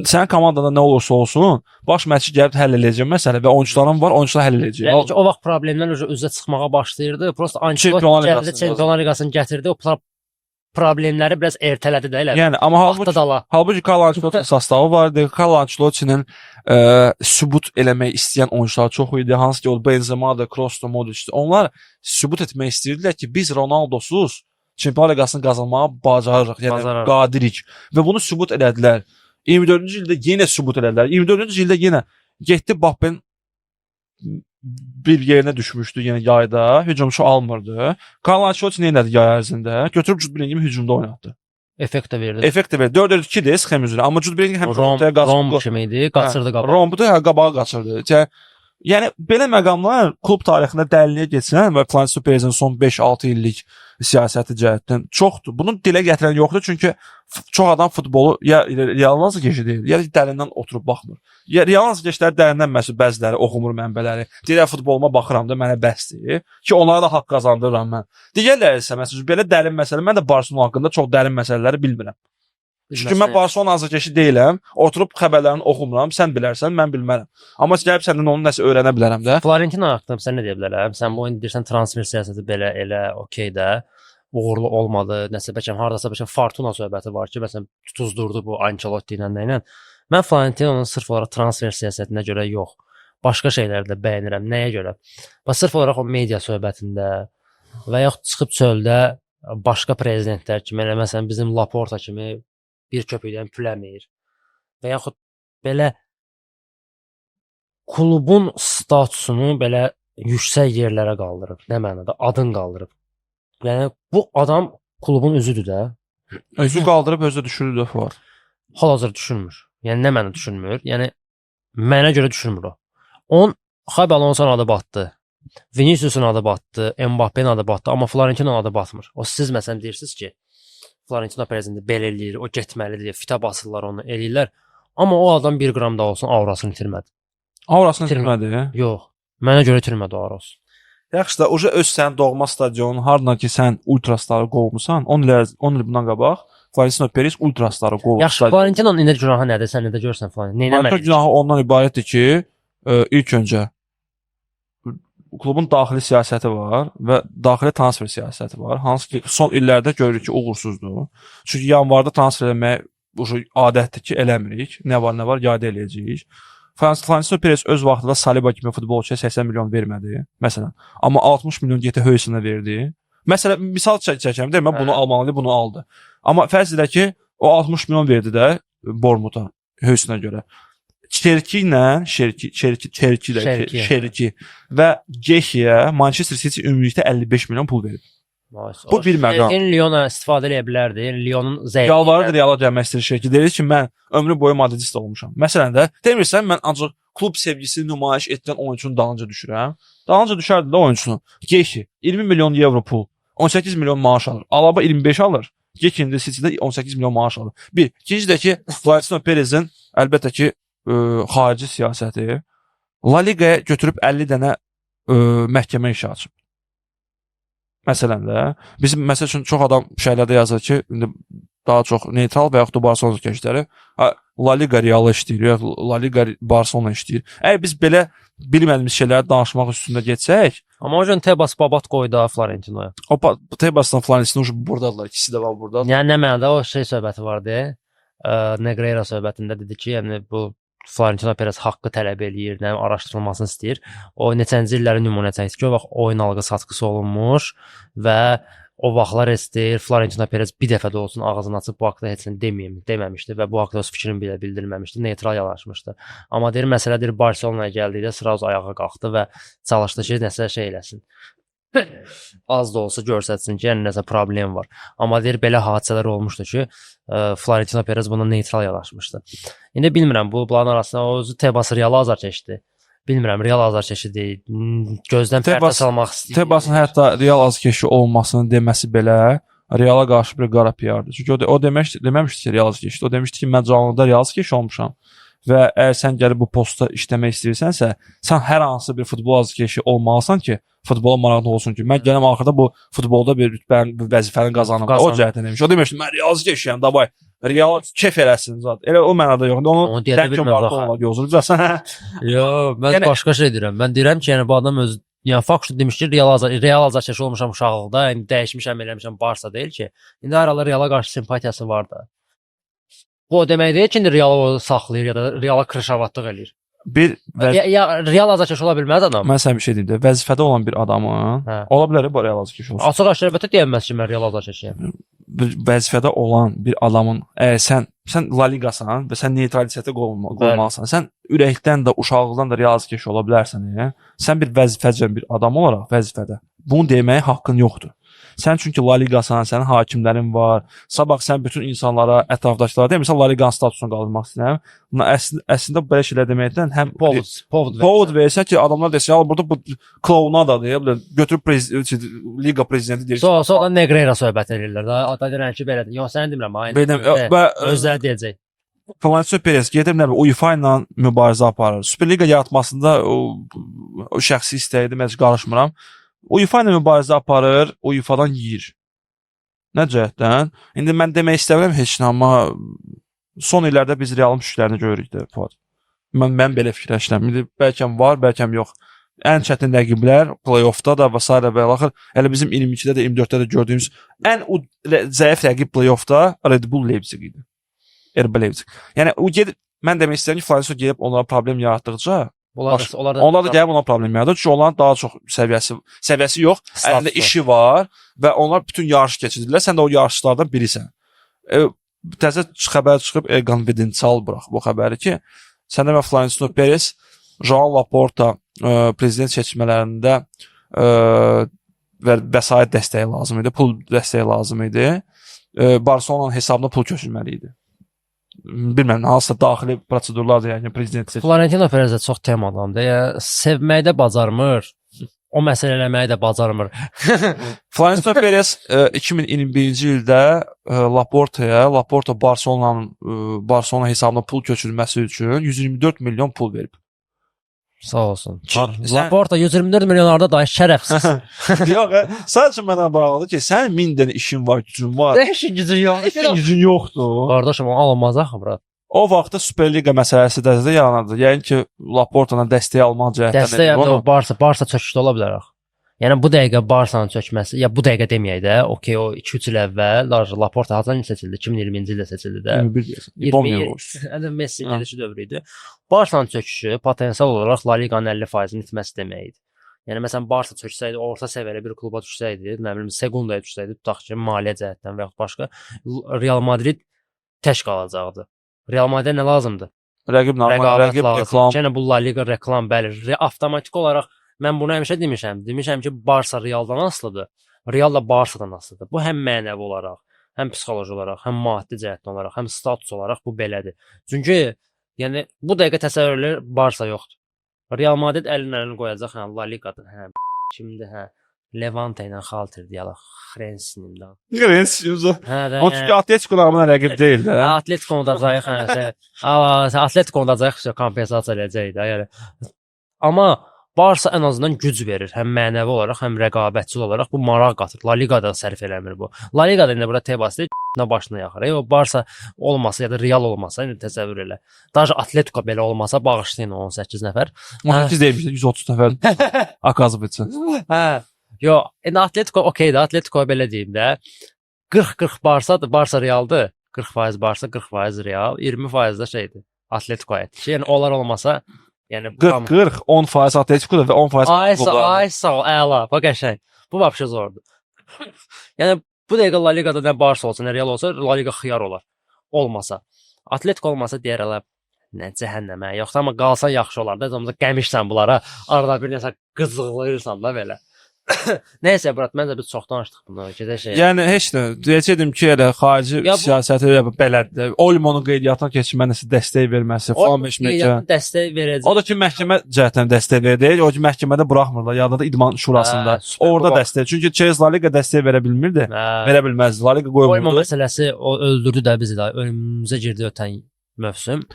sənin komandanda nə olursa olsun, baş məşqçi gəlib həll edəcək məsələ və oyunçuların var, oyunçular həll edəcək. Yəni ki, o vaxt problemlər üzə çıxmağa başlayırdı. Prosta Ancelotti gəldi Çempionlar Liqasını gətirdi. O problemləri biraz ertələdi də elə. Yəni amma halbuki Carlo Ancelotti sastavı vardı. Carlo Ancelotti'nin sübut eləmək istəyən oyunçular çox idi. Hansı ki, o Benzema'da, Kroos'da, Modric'də. Onlar sübut etmək istəyirdilər ki, biz Ronaldo'suz Çempionlar Liqasını qazanmağa bacarırıq, yəni qadirik. Və bunu sübut elədilər. 24-cü ildə yenə sübut elədilər. 24-cü ildə yenə getdi Mbappé'nin bir yerinə düşmüşdü, yəni yayda, hücumçu almırdı. Carlo Ancelotti nə elədi yay ərzində? Götürüb Jude Bellingham'i hücumda oynatdı. Effekt də verdi. 4-2-dir sxem üzrə, amma Jude Bellingham həm Rom kimi idi, qaçırdı qabağa. Rombu da qabağa qaçırdı. Yəni belə məqamlar klub tarixində dərinliyə keçən və Florentino Perezin son 5-6 illik siyasəti cəhətdən çoxdur. Bunu dilə gətirən yoxdur, çünki çox adam futbolu ya realans keçidir, ya dərindən oturub baxmır. Ya realans keçləri dərindən məsəl bəziləri oxumur mənbələri. Deyirlər futboluma baxıram da mənə bəsdir ki, onlara da haqq qazandırıram mən. Digərləri isə məsələn belə dərin məsələ, mən də Barcelona haqqında çox dərin məsələləri bilmirəm. Çünki mən Barcelona azarkeşi deyiləm, oturub xəbərlərini oxumuram, sən bilərsən, mən bilmərəm. Amma gəlib səndən onun nəsə öyrənə bilərəm də. Florentino haqqında sən nə deyə bilərəm? Sən bu oyun deyirsən transfer siyasəti belə elə okey də, uğurlu olmadı. Nəsə bəlkə hardasa bəlkə Fortuna söhbəti var ki, məsələn tutuzdurdu bu Ancelotti ilə nə ilə. Mən Florentino'nun sırf olaraq transfer siyasətinə görə yox, başqa şeyləri də bəyənirəm. Nəyə görə? Bax sırf olaraq o media söhbətində və yaxud çıxıb çöldə başqa prezidentlər kimi, elə məsələn bizim Laporta kimi bir köpükdən püləmir və yaxud belə klubun statusunu belə yüksək yerlərə qaldırıb, nə mənada adın qaldırıb. Yəni bu adam klubun üzüdür də. Özü qaldırıb özü düşürür də var. Hal-hazır düşünmür. Yəni nə mənə düşünmür? Yəni mənə görə düşünmür o. On Xabi Alonso'nun adı batdı. Vinicius'un adı batdı, Mbappé'nin adı batdı, amma Florentino'nun adı batmır. O siz məsələn deyirsiniz ki, Florentino prezidenti belə eləyir, o getməlidir, fitə basırlar onu, eləyirlər. Amma o adam 1 qram da olsun aurasını itirmədi. Aurasını itirmədi? Yox. Mənə görə itirmədi o aurası. Yaxşı da, oca öz sənin doğma stadionun, hardan ki sən ultrasları qovmusan, 10 il bundan qabaq Florentino Perez ultrasları qovmuş. Yaxşı, Florentino'nun indi günahı nədir? Sən nə də görsən Florentino? Florentino günahı ondan ibarətdir ki, ilk öncə klubun daxili siyasəti var və daxili transfer siyasəti var. Hansı ki, son illərdə görürük ki, uğursuzdur. Çünki yanvarda transfer eləmək adətdir ki, eləmirik. Nə var, yayda eləyəcəyik. Florentino Perez öz vaxtında Saliba kimi futbolçuya 80 milyon vermədi, məsələn. Amma 60 milyon getə Höysenə verdi. Məsələn, misal çəkəm, deyəm, mən bunu almalıydı, bunu aldı. Amma fərz edək ki, o 60 milyon verdi də, Bormuta hövsünə görə. Şerki və Gehiyə Manchester City ümumilikdə 55 milyon pul verib. Bu bir məqam. Lyona istifadə edə bilərdi. Lyonun zəif. Yalvarır Reala gəlmək istəyir Şerki. Deyir ki, mən ömrü boyu madridist olmuşam. Məsələn də demirsən mən ancaq klub sevgisini nümayiş etdirən oyunçunun dalınca düşürəm. Dalınca düşərdi də oyunçunun. Gehi 20 milyon evro pul, 18 milyon maaş alır. Alaba 25 alır. Gehi'nin də City-də 18 milyon maaş alır. Bir. İkinci də ki, Florentino Perez'in əlbəttə ki, xarici siyasəti La Ligaya götürüb 50 dənə məhkəmə işi açıb. Məsələn də, bizim məsəl üçün çox adam şeylərdə yazır ki, indi daha çox neytral və yaxud da Barcelona gəncləri La Liga Real işləyir, La Liga Barcelona işləyir. Əgər biz belə bilmədiyimiz şeyləri danışmaq üstündə getsək, amma o gün Tebas babat qoydu Florentinoya. O Tebasla Florentino burdadılar, ikisi də var burada. Yəni nə mənada o şey söhbəti vardı. Negreira söhbətində dedi ki, yəni bu Florentino Perez haqqı tələb eləyir, nə araşdırılmasını istəyir. O neçənci illərin nümunə çəkdi ki, o vaxt oyun alğı satqısı olunmuş və o vaxtlar istəyir Florentino Perez bir dəfə də olsun ağzını açıb bu haqqda heç nə deməmişdi və bu haqqda öz fikrini belə bildirməmişdi, neytral yanaşmışdı. Amma deyir məsələ deyir Barselonaya gəldikdə sıraz ayağa qalxdı və çalışdı ki, nəsə şey eləsin. Az da olsa göstərsin ki, yəni nəsə problem var. Amma deyir belə hadisələr olmuşdu ki, Florentino Perez buna neytral yanaşmışdı. İndi bilmirəm bunların arasında o özü Tebas Real azar keçdi. Bilmirəm Real azar keçdi. Gözdən pərdə salmaq istəyir. Tebasın hətta Real azarkeşi olmasını deməsi belə Reala qarşı bir qara PR-dır. Çünki o deməmişdi ki, Real azarkeşi. O demişdi ki, mən canlıda Real azarkeşi olmuşam. Və əgər sən gəlib bu postda işləmək istəyirsənsə, sən hər hansı bir futbol azarkeşi olmalısan ki, futbola maraqlı olsun ki, mən gələm axırda bu futbolda bir rütbənin, bu vəzifəni qazanım. O cəhətdən demiş. O demişdi, mən Real azarkeşiyəm, davay. Real kef eləsin zat. Elə o mənada yox. Onu dəmkən vardı olmaq yozulacaqsan. Yox, mən başqa şey deyirəm. Mən deyirəm ki, yəni bu adam öz yəni Fakşu demiş ki, Real azarkeşi olmuşam uşaqlıqda, yəni dəyişmişəm, eləmişəm Barsa deyil ki. İndi aralar Reala qarşı simpatiyası var da. Bu o demək deyil ki, indi Realı saxlayır ya da Reala krışavatlıq eləyir. Real azarkeş ola bilməz adam. Mən sənə bir şey deyim də, vəzifədə olan bir adamın ola bilər bu Real azarkeş olsun. Açıq-aşkar əlbəttə deyilməz ki, mən Real azarkeşiyəm. Vəzifədə olan bir adamın əgər sən La Ligasan və sən neytralitetə qoyulmalısan. Sən ürəkdən də, uşaqlıqdan da Real azarkeş ola bilərsən. Sən bir vəzifəcən bir adam olaraq vəzifədə bunu deməyə haqqın yoxdur. Sən çünki La Ligasan, sənin hakimlərin var. Sabah sən bütün insanlara, ətrafdakılara demirsən La Liganın statusunu qaldırmaq istəyirəm. Əslində belə şeylər deməkdən həm povod versə ki, adamlar desə, burada bu klovnadadır, götürüb liga prezidenti deyir. Sonra Negreira söhbət edirlər. Da deyirəm ki, belədir. Yox, səni demirəm. Özləri deyəcək. Florentino Perez gediblər UEFA ilə mübarizə aparır. Superliga yaratmasında o şəxsi istəyidir, mən qarışmıram. UEFA ilə mübarizə aparır, UEFA'dan yeyir. Nə cəhətdən? İndi mən demək istəmirəm heç nə, amma son illərdə biz Realın müşkülərini görürük də, Fuad. Mən belə fikirləşirəm. İndi bəlkəm var, bəlkəm yox. Ən çətin rəqiblər play-offda da və s. və axır. Elə bizim 22-də də 24-də də gördüyümüz ən zəif rəqib play-offda Red Bull Leipzig idi. RB Leipzig. Yəni o gedib mən demək istəyirəm ki, Florentino gedib onlara problem yaratdıqca onlar da gəlib ona problem yaradır. Çünki onların daha çox səviyyəsi yox, əlində işi var və onlar bütün yarış keçirirlər. Sən də o yarışlardan birisən. Təzə xəbər çıxıb Confidencial burax bu xəbəri ki, səndə və Florentino Perez João Laporta prezident seçmələrində vəsait dəstəyi lazım idi, pul dəstəyi lazım idi. Barcelona'nın hesabına pul köçürməli idi. Bilməm, hansısa daxili prosedurlardır, yəni prezident seçir. Florentino Perez çox tem adamdır. Sevməyi də bacarmır. O məsələ eləməyi də bacarmır. Florentino Perez 2021-ci ildə Laporta Barcelona hesabına pul köçürülməsi üçün 124 milyon pul verib. Sağ olsun. Laporta 124 milyonlarda da şərəfsiz. Yox, sadəcə mənə bağlıdır ki, sənin 1000 dənə işin var, gücün var. İşin gücün yox. İşin gücün yoxdur. Qardaşım, o alınmaz axı bura. O vaxtda Superliga məsələsi də yaranırdı. Yəni ki, Laporta'dan dəstək almaq cəhətdən. Dəstək Barsa çöküşdə ola bilər axı. Yəni bu dəqiqə Barsanın çökməsi, ya bu dəqiqə deməyək də, okey, o 2-3 il əvvəl Laporta hazırdan seçildi, 2020-ci ildə seçildi də. 21 Messi gedişi dövrü idi. Barsanın çöküşü potensial olaraq La Liqanın 50%-ni itməsi deməkdir. Yəni məsələn Barsa çöksəydi, orta səviyyəli bir kluba düşsəydi, nə bilim Segundaya düşsəydi, tutaq ki, maliyyə cəhətdən və yaxud başqa Real Madrid tək qalacaqdı. Real Madrid nə lazımdır? Rəqib normal, Rəqabət rəqib lazım. reklam. Yəni bu La Liga reklam bəli. Avtomatik olaraq mən bunu həmişə demişəm. Demişəm ki, Barsa Realdan asılıdır. Real da Barsadan asılıdır. Bu həm mənəvi olaraq, həm psixoloji olaraq, həm maddi cəhətdən olaraq, həm status olaraq bu belədir. Çünki yəni bu dəqiqə təsəvvür elə Barsa yoxdur. Real Madrid əlini qoyacaq, hə La Liqadır, hə kimdir, hə Levante ilə xaltır deyələ, xrensinimdən. Grens yüzü. Hə də. O çünki Atletico normal rəqib deyil də. Atletico udacaq, hə. Atletico udacaq, kompensasiya eləyəcək də, yəni. Amma Barsa ən azından güc verir, həm mənəvi olaraq, həm rəqabətçil olaraq bu maraq qatır. La Liqada sərf eləmir bu. La Liqada indi bura Tebas deyil, başına yaxır. O Barsa olmasa ya da Real olmasa, indi təsəvvür elə. Daha Atletico belə olmasa bağışlayın 18 nəfər. 18 deyilmiş, 130 nəfər. Akazıb etsin. Hə. Yo, indi Atletico okeydir. Atletico belə deyim də. 40-40 Barsadır, Barsa Realdır. 40% Barsa, 40% Real, 20% də şeydir. Atletico etdi. Yəni onlar olmasa, yəni 40-40, 10% Atletico və 10% Ay sağ ol, əla. Bax qəşəng. Bu vəbşə zordur. Yəni bu dəqiqə La Liqada nə Barsa olsa, nə Real olsa, La Liqa xiyar olar. Olmasa. Atletico olmasa deyər elə nə cəhənnəmə. Yoxsa amma qalsan yaxşı olar da. Zəmzə qəmişsən bunlara. Arada bir nəsə qızıqlayırsan da belə. Nəysə Murat, məncə biz çox danışdıq bunu. Gedək şey. Yəni heç nə. Deyəcəydim ki, elə xarici siyasəti belədir. Olmonun qeydiyyatına keçmə nəsə dəstək verməsi, falan meşməkə. Dəstək verəcək. O da ki, məhkəmə cəhətdən dəstək verir. O ki, məhkəmədə buraxmırlar. Yadında idman şurasında. Orada dəstək. Çünki Chelsea La Liga dəstək verə bilmirdi. Verə bilməzdi. La Liga qoymurdu. Olmon məsələsi o öldürdü də bizi də. Önümüzə girdi ötən mövsüm.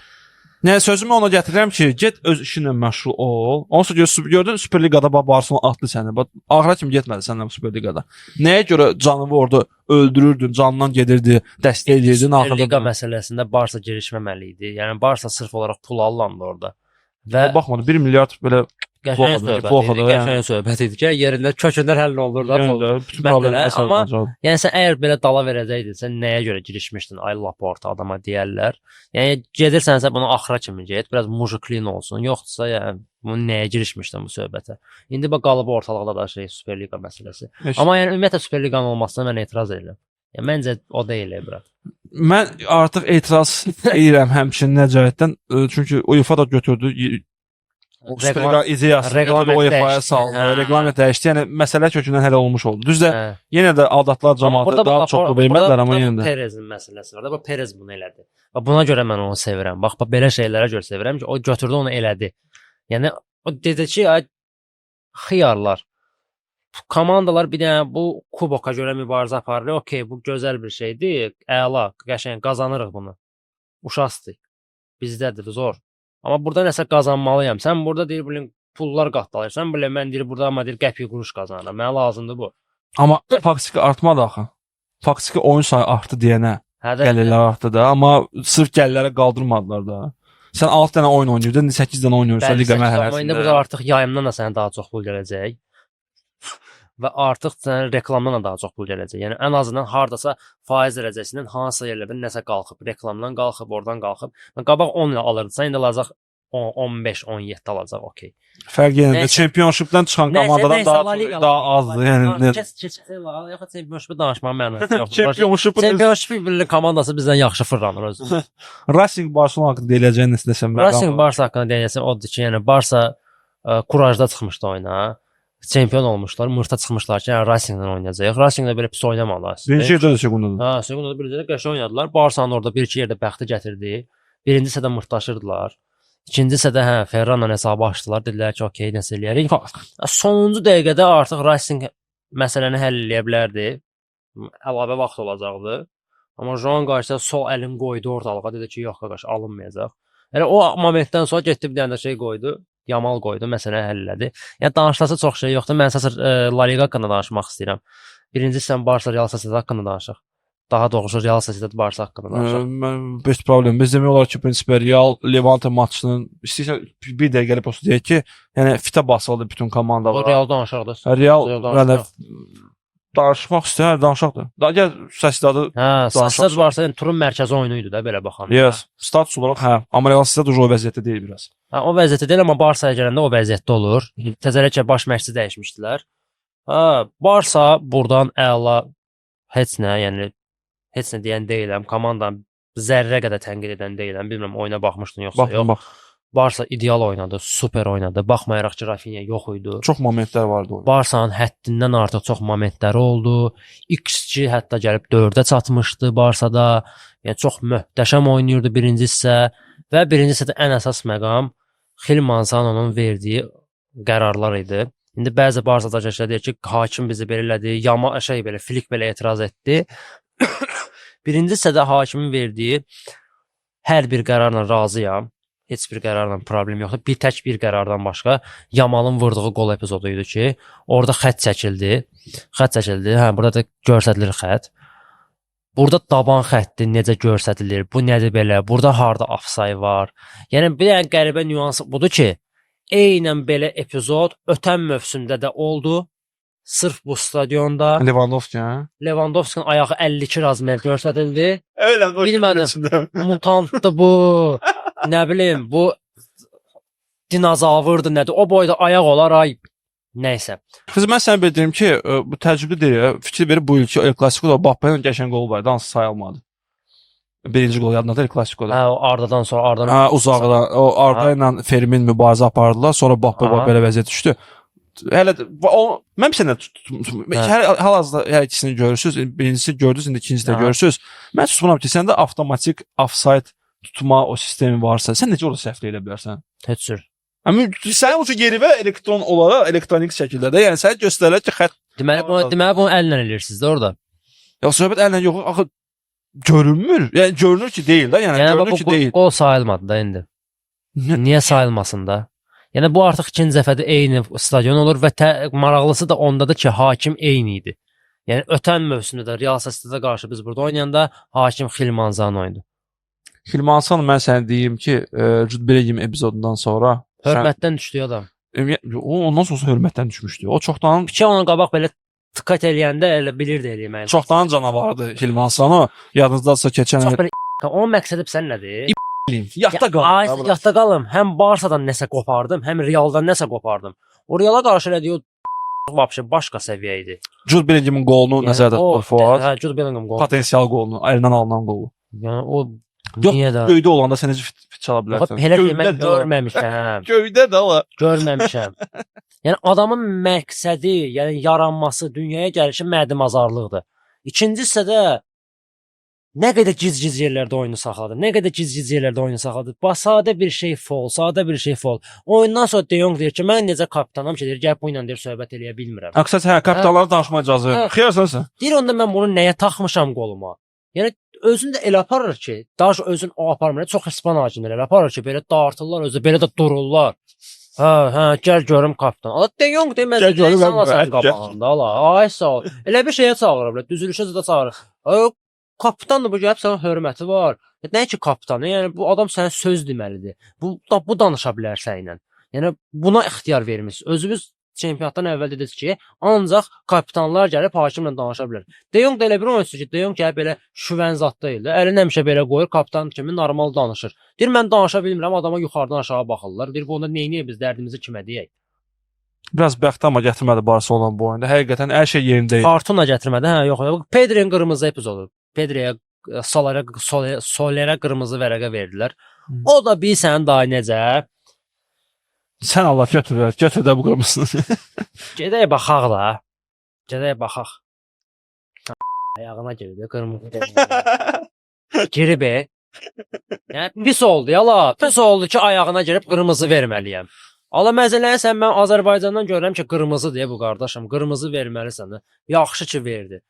Nə sözümü ona gətirirəm ki, get öz işinlə məşğul ol. Onsuz gördün Super Liqada Barcelona atdı səni. Axıra kimi getmədi səndən Super Liqada. Nəyə görə canını orada öldürürdün, canından gedirdi, dəstək edirdin Super Liqa məsələsində Barsa girişməməli idi. Yəni Barsa sırf olaraq pul allandı orada. Və baxmadı 1 milyard belə qəşəng söhbət idi ki, yerində kökündən həll olurlar. Bütün problemlər amma yəni sən əgər belə dala verəcəydinsə, nəyə görə girişmişdin? Ay Laporta adama deyərlər. Yəni gedirsənsə bunu axıra kimi get, biraz mujikliyin olsun. Yoxdursa yəni bunu nəyə girişmişdin bu söhbətə? İndi bax qalıb ortalıqda da şey Super Liqa məsələsi. Amma yəni ümumiyyətlə Super Liqanın olmasına mən etiraz edirəm. Yəni məncə o deyil bura. Mən artıq etiraz edirəm həmçinin nə cəhətdən, çünki UEFA da götürdü Super Liqa ideyası UEFA-ya saldı, reqlement dəyişdi. Yəni məsələ kökündən həll olmuş oldu. Düzdür, yenə də aldatdılar cəmaatı, daha çox vermədilər amma yenə də. Perezin məsələsi var da. Bax Perez bunu elədi. Və buna görə mən onu sevirəm. Bax belə şeylərə görə sevirəm ki, o götürdü onu elədi. Yəni o dedi ki, ay xiyarlar. Komandalar bir dənə bu kuboka görə mübarizə aparır. Okey, bu gözəl bir şeydir. Əla, qəşəng qazanırıq bunu. Uşaqsız. Bizdədir, zor. Amma burada nəsə qazanmalıyam. Sən burada deyir bilin pullar qatlayırsan. Bilin mən deyir burada amma deyir qəpik quruş qazanıram. Mənə lazımdır bu. Amma faktiki artmadı axı. Faktiki oyun sayı artdı deyənə. Gəlirlər artdı da, amma sırf gəlirlərə qaldırmadılar da. Sən 6 dənə oyun oynayırdın, 8 dənə oynayırsan liqa mərhələsində. Amma indi burada artıq yayımdan da sənə daha çox pul gələcək. Və artıq sənə reklamdan da daha çox pul gələcək. Yəni ən azından hardasa faiz dərəcəsindən hansısa yerlərdən nəsə qalxıb, reklamdan qalxıb, oradan qalxıb. Qabaq 10 ilə alırdısan, indi alacaq 15-17 alacaq, okey. Fərq yenə Championship-dən çıxan komandadan daha azdır. Yəni yox, Championship danışmağın mənası yoxdur. Championship komandası bizdən yaxşı fırlanır özü. Racing Barcelona haqqında deyiləcəyin nəsə desəm. Racing Barça haqqında deyiləcəm odur ki, yəni Barça kurajda çıxmışdı oyuna. Çempion olmuşlar, Mırta çıxmışlar ki, yəni Racing-lə oynayacaq. Racing-lə belə pis oynamadılar. Birinci yerdə də sekundadır. Hə, sekundada bir yerdə qəşəng oynadılar. Barsanın orada bir-iki yerdə bəxti gətirdi. Birinci hissədə mırtdaşırdılar. İkinci hissədə hə, Ferran-la hesabı açdılar. Dedilər ki, okey, nəsə eləyərik. Sonuncu dəqiqədə artıq Racing məsələni həll eləyə bilərdi. Əlavə vaxt olacaqdı. Amma Joan qarşısında sol əlini qoydu ortalığa, dedi ki, yox qardaş, alınmayacaq. Yəni o momentdən sonra getdi bir dənə də şey qoydu. Yamal qoydu, məsələni həll elədi. Yəni danışılası çox şey yoxdur. Mən əsas La Liga haqqında danışmaq istəyirəm. Birinci sən Barça Real Sociedad haqqında danışaq. Daha doğrusu Real Sociedad Barça haqqında danışaq. Heç problem. Biz demək olar ki, prinsipə Real Levante maçının istəyirsə bir dəqiqəlik postu deyək ki, yəni fitə basıldı bütün komandalar. O Real danışaq da. Real yəni danışmaq istəyir, danışaq da. Daha gəl Sociedad'ı Sociedad Barça turun mərkəzi oyunu idi də belə baxanda. Yes, status olaraq hə, amma Real Sociedad o vəziyyətdə deyil biraz. Hə, o vəziyyətdə deyil, amma Barçaya gələndə o vəziyyətdə olur. Təzəlikcə baş məşqçi dəyişmişdilər. Hə, Barça burdan əla heç nə, yəni heç nə deyən deyiləm. Komandanın zərrə qədər tənqid edən deyiləm. Bilmirəm oyuna baxmışdın yoxsa Baxın, yox. bax. Barsa ideal oynadı, super oynadı. Baxmayaraq ki, Rafinha yox idi. Çox momentlər vardı oyunda. Barsanın həddindən artıq çox momentləri oldu. XG hətta gəlib 4-ə çatmışdı Barsada. Yəni çox möhtəşəm oynayırdı birinci hissə və birinci hissədə ən əsas məqam Xil Manzano'nun verdiyi qərarlar idi. İndi bəzi Barsada gəşlər deyir ki, hakim bizi belə elədi, yama belə Flick belə etiraz etdi. Birinci hissədə hakimin verdiyi hər bir qərarla razıyam. Heç bir qərarla problem yoxdur. Bir tək bir qərardan başqa Yamalın vurduğu qol epizodu idi ki, orada xətt çəkildi. Xətt çəkildi. Hə, burada da göstərilir xətt. Burada daban xətti necə göstərilir? Bu nədir belə? Burada harda offside var? Yəni bir dənə qəribə nüans budur ki, eynən belə epizod ötən mövsümdə də oldu. Sırf bu stadionda Lewandowski, hə? Lewandowski'nin ayağı 52 razmer göstərildi. Öyle Bilmədim. Mutantdır bu. Nə bilim, bu dinozavırdır, nədir? O boyda ayaq olar, ay. Nəysə. Qız mən sənə bildirim ki, bu təcrübə deyil. Fikir verir bu ilki El Clasico'da Mbappé'nin qəşəng qolu var, hansı sayılmadı. Birinci qol yadındadır El Clasico'da. Hə, o Arda'dan sonra Arda'nın Uzaqdan o Arda ilə Fermin mübarizə apardılar, sonra Mbappé belə vəziyyət düşdü. Hələ o mən bir sənə hal-hazırda hər ikisini görürsüz. Birincisi gördünüz, indi ikincisi də görürsüz. Mən susmuram ki, səndə avtomatik offside tutma o sistemi varsa, sən necə orada səhv edə bilərsən? heç cür. Amma sən o yeri və elektron olaraq elektronik şəkildə də, yəni sənə göstərirlər ki, xətt Deməli bunu əllə eləyirsiniz də orada. ya söhbət əllə yox, axı görünmür. Yəni görünür ki, deyil də, yəni görünür ki, deyil. Gol sayılmadı da indi. Niyə sayılmasın da? Yəni bu artıq ikinci dəfədə eyni stadion olur və maraqlısı da ondadır ki, hakim eyni idi. Yəni ötən mövsümdə də Real Sociedad'a qarşı biz burada oynayanda hakim Xil Manzano idi. Xilmansan mən sənə deyim ki, Jude Bellingham epizodundan sonra Hörmətdən düşdü adam. o ondan sonra hörmətdən düşmüşdü. O çoxdan Piçə ona qabaq belə tıkat eləyəndə elə bilirdi eləməyi. çoxdan canavardı Xilmansan o. Yadınızdadsa keçən Çox belə onun məqsədi sən nədir? yadda Ay, qaldı. yadda qalım. Həm Barsadan nəsə qopardım, həm Realdan nəsə qopardım. O Reala qarşı elədiyi o vəbşə başqa səviyyə idi. Jude Bellinghamın qolunu nəzərdə tutur Fuad. Hə, Jude Bellingham qol. Potensial qolunu, əlindən alınan qolu. Yəni o Yox, niyə də? göydə olanda sən necə fit çala bilərsən? Elə ki, mən görməmişəm. Göydə də ala. Görməmişəm. Yəni adamın məqsədi, yəni yaranması, dünyaya gəlişi mərdimazarlıqdır. İkinci hissədə nə qədər giz-giz yerlərdə oyunu saxladı. Nə qədər giz-giz yerlərdə oyunu saxladı. Sadə bir şey fol, sadə bir şey fol. Oyundan sonra De Jong deyir ki, mən necə kapitanam ki, deyir, gəl bu ilə deyir söhbət eləyə bilmirəm. Aksat hə, kapitanlara danışma icazə Hə. ver. Xeyirsən sən. Deyir onda mən bunu nəyə taxmışam qoluma? Yəni özün də elə aparır ki, daha özün o aparmır. Çox İspan hakimləri elə aparır ki, belə dartırlar özü, belə də dururlar. Hə, gəl görüm kapitan. Allah De Jong deməz. Gəl görüm, sən qabağında ala. Ay sağ ol. Elə bir şeyə çağırıblar, düzülüşə də çağırır. Ay kapitandır bu gəlib sənə hörməti var. Nə ki kapitanı? Yəni bu adam sənə söz deməlidir. Bu danışa bilər səninlə. Yəni buna ixtiyar vermisiniz. Özünüz çempionatdan əvvəl dediniz ki, ancaq kapitanlar gəlib hakimlə danışa bilər. De Jong da elə bir oyunçudur ki, De Jong gəlib belə şüvən zat deyil də. Əlini həmişə belə qoyur, kapitan kimi normal danışır. Deyir mən danışa bilmirəm, adama yuxarıdan aşağı baxırlar. Deyir bu onda neyniyək biz dərdimizi kimə deyək? Biraz bəxtə amma gətirmədi Barcelona bu oyunda. Həqiqətən hər şey yerində idi. Fortuna gətirmədi. Hə, yox. Pedri'nin qırmızı epizodu. Pedri'yə Solerə qırmızı vərəqə verdilər. O da bir sənin dayı necə? Sən Allah götür də bu qırmızını. Gedək baxaq da. Gedək baxaq. Ayağına girdi qırmızı. Girib. Yəni pis oldu yala. Pis oldu ki, ayağına girib qırmızı verməliyəm. Ala məzələyəsən mən Azərbaycandan görürəm ki, qırmızı deyə bu qardaşım, qırmızı verməlisən. Yaxşı ki verdi.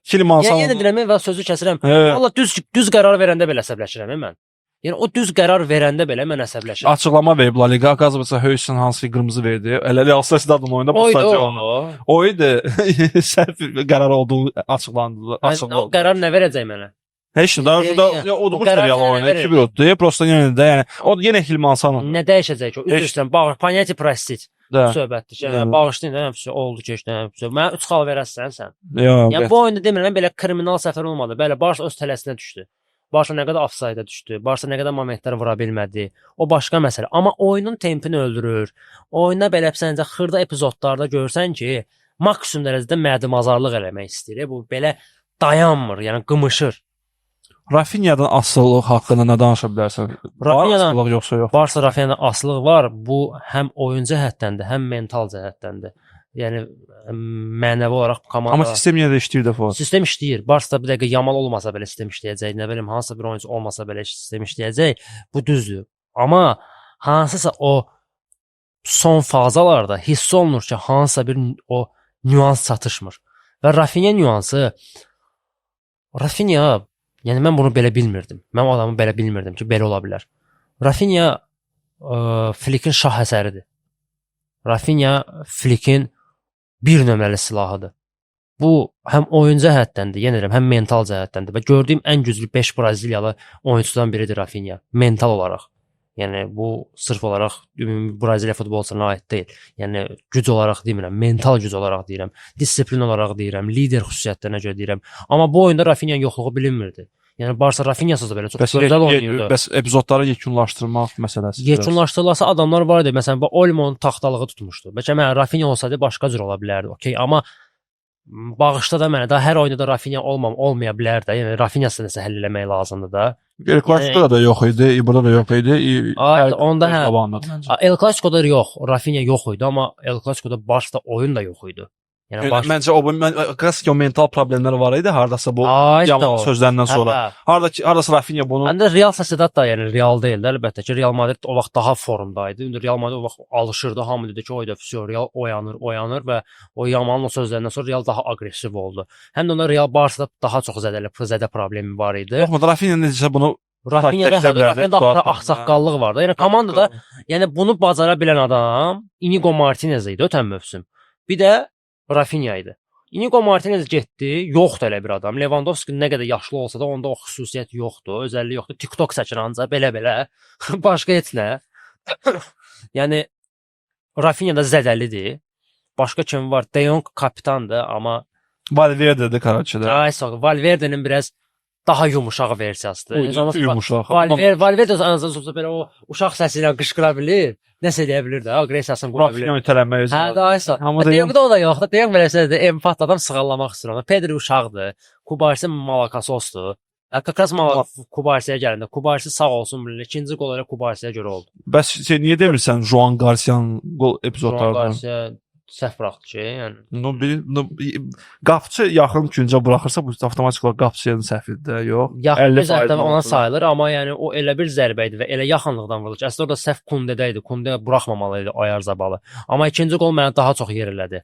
Kilmansan. Yenə deyirəm və sözü kəsirəm. Hə. Valla düz qərar verəndə belə əsəbləşirəm mən. Yəni o düz qərar verəndə belə mən əsəbləşirəm. Açıqlama verib La Liga. Qazbısa Höysən hansı qırmızı verdi. Elə Real Sociedad'ın oyunda bu stadion. O idi. Səhv qərar olduğu açıqlandı. O qərar nə verəcək mənə? Heç nə. Daha o da bu Real oyunu 2-1 oldu. Prosta yenə də yəni o yenə Hilmansan. Nə dəyişəcək ki? Üzrdən bağır, Panyati Prostit söhbətdir. Yəni bağışlayın da həmişə oldu ki, həmişə. Mənə 3 xal verəsən sən. Yəni bu oyunda demirəm belə kriminal səfər olmadı. Belə Barsa öz tələsinə düşdü. Barsa nə qədər ofsayda düşdü. Barsa nə qədər momentlər vura bilmədi. O başqa məsələ. Amma oyunun tempini öldürür. Oyuna belə səncə xırda epizodlarda görsən ki, maksimum dərəcədə mərdimazarlıq eləmək istəyir. Bu belə dayanmır, yəni qımışır. Rafinyadan asılılıq haqqında nə danışa bilərsən? Var Rafinyadan- asılılıq yoxsa yox? Barsa Rafinyadan asılılıq var. Bu həm oyun cəhətdəndir, həm mental cəhətdəndir. Yəni mənəvi olaraq komanda Amma sistem yenə də işləyir də Fuad. sistem işləyir. Barsa bir dəqiqə Yamal olmasa belə sistem işləyəcək. Nə bilim hansısa bir oyunçu olmasa belə sistem işləyəcək. Bu düzdür. Amma hansısa o son fazalarda hiss olunur ki, hansısa bir o nüans çatışmır. Və Rafinha nüansı Rafinha, yəni mən bunu belə bilmirdim. Mən o adamı belə bilmirdim ki, belə ola bilər. Rafinha Flick'in şah əsəridir. Rafinha Flick'in bir nömrəli silahıdır. Bu həm oyun cəhətdəndir, yenə deyirəm, həm mental cəhətdəndir və gördüyüm ən güclü 5 Braziliyalı oyunçudan biridir Rafinha, mental olaraq. Yəni bu sırf olaraq ümumi Braziliya futbolçusuna aid deyil. Yəni güc olaraq demirəm, mental güc olaraq deyirəm, disiplin olaraq deyirəm, lider xüsusiyyətlərinə görə deyirəm. Amma bu oyunda Rafinhanın yoxluğu bilinmirdi. Yəni Barsa Rafinhasız da belə çox gözəl oynayırdı. Bəs epizodları yekunlaşdırmaq məsələsi. Yekunlaşdırılsa adamlar var idi. Məsələn, bu Olmo'nun taxtalığı tutmuşdu. Bəlkə mən Rafinha olsaydı başqa cür ola bilərdi. Okay, amma bağışda da mənə daha hər oyunda da Rafinha olmaya bilər də. Yəni Rafinhasını nəsə həll eləmək lazımdır da. El Clasico'da da yox idi, burada da yox idi. Onda hə. Qabağındadır. El Clasico'da yox, Rafinha yox idi, amma El Clasico'da Barsa oyun da yox idi. Yəni Məncə o Clasico mental problemləri var idi hardasa bu yaman sözlərindən sonra. Hardasa Rafinha bunu Məndə Real Sociedad da yəni Real deyildi əlbəttə ki, Real Madrid o vaxt daha formdaydı. İndi Real Madrid o vaxt alışırdı, hamı dedi ki, oyda vəsə Real oyanır və o Yamalın o sözlərindən sonra Real daha aqressiv oldu. Həm də onda Real Barsa daha çox zədə problemi var idi. yoxmu Rafinha necəsə bunu Rafinha'da daha ağsaqqallıq var da. Yəni komandada yəni bunu bacara bilən adam Inigo Martinez idi ötən mövsüm. Bir də Rafinha idi. Inigo Martinez getdi, yoxdur elə bir adam. Lewandowski nə qədər yaşlı olsa da onda o xüsusiyyət yoxdur, özəlliyi yoxdur. TikTok çəkir ancaq belə-belə. Başqa heç nə. Yəni Rafinha da zədəlidir. Başqa kim var? De Jong kapitandır, amma Valverde'dir Karaçıda. ay sağ ol. Valverde'nin biraz daha yumuşaq versiyasıdır. Yumuşaq. Valverde azca belə o uşaq səsi ilə qışqıra bilir. Nəsə deyə bilir də, aqressiyasını qura bilir. Rafinha itələnmək Hə, daha isə. Deyəndə o da yoxdur. Deyən belə şeydir. Empat adam sığallamaq istəyir ona. Pedri uşaqdır. Kubarsi Malakasosdur. Kakras Kubarsiyə gələndə Kubarsi sağ olsun bilir. İkinci qol elə Kubarsiyə görə oldu. Bəs niyə demirsən Juan Garcia'nın qol epizodlarından? Kubarsiyə səhv buraxdı ki, yəni. Qapçı yaxın küncə buraxırsa bu avtomatik olaraq qapçının səhvidir də, yox. Yaxın zərbə ona sayılır, amma yəni o elə bir zərbə idi və elə yaxınlıqdan vuruldu ki, əslində orada səhv Kundedə idi. Kunde buraxmamalı idi Ayarzabalı. Amma ikinci qol mənə daha çox yer elədi.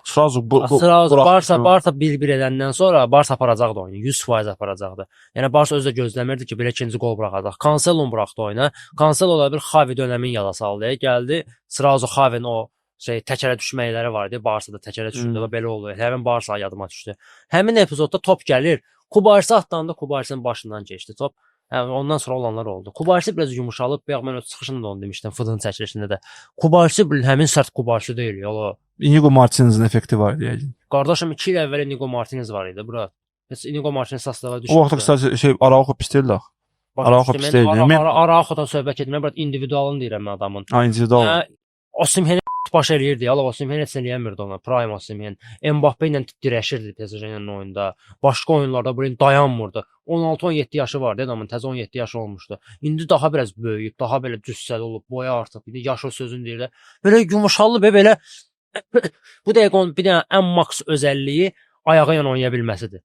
Sразу Barsa 1-1 edəndən sonra Barsa aparacaqdı oyunu. 100% aparacaqdı. Yəni Barsa özü də gözləmirdi ki, belə ikinci qol buraxacaq. Cancelo'nu buraxdı oyuna. Cancelo da bir Xavi dönəmin yada saldı. Gəldi, Srazı Xavinin o təkərə düşməkləri var idi. Barsada təkərə düşürdü və belə oldu. Həmin Barsa yadıma düşdü. Həmin epizodda top gəlir. Kubarsi atlandı, Kubarsinin başından keçdi top. Yəni ondan sonra olanlar oldu. Kubarsi biraz yumşalıb, bayaq mən o çıxışında da onu demişdim, Fıdın çəkilişində də. Kubarsi həmin sərt Kubarsi deyil, yola. Inigo Martinez'in effekti var deyəcəm. Qardaşım 2 il əvvəl Inigo Martinez var idi, bura. Heç Inigo Martinez sastava düşdü. O vaxtda Araujo pis deyil də. Araujo pis deyil. Araujo'dan söhbət etmirəm, bura individualını deyirəm mən adamın. İndividual. Osimhen baş eləyirdi, ya Osimhen heç eləmirdi ona. Prime Osimhen. Mbappé ilə dirəşirdi PSG-nin oyunda. Başqa oyunlarda burun dayanmırdı. 16-17 yaşı vardı adamın, təzə 17 yaşı olmuşdu. İndi daha biraz böyüyüb, daha belə cüssəli olub, boyu artıq. Bir də yaşı sözün deyirlər. Belə yumşallı belə bu dəqiqə onun bir dənə ən maks özəlliyi ayağı ilə oynaya bilməsidir.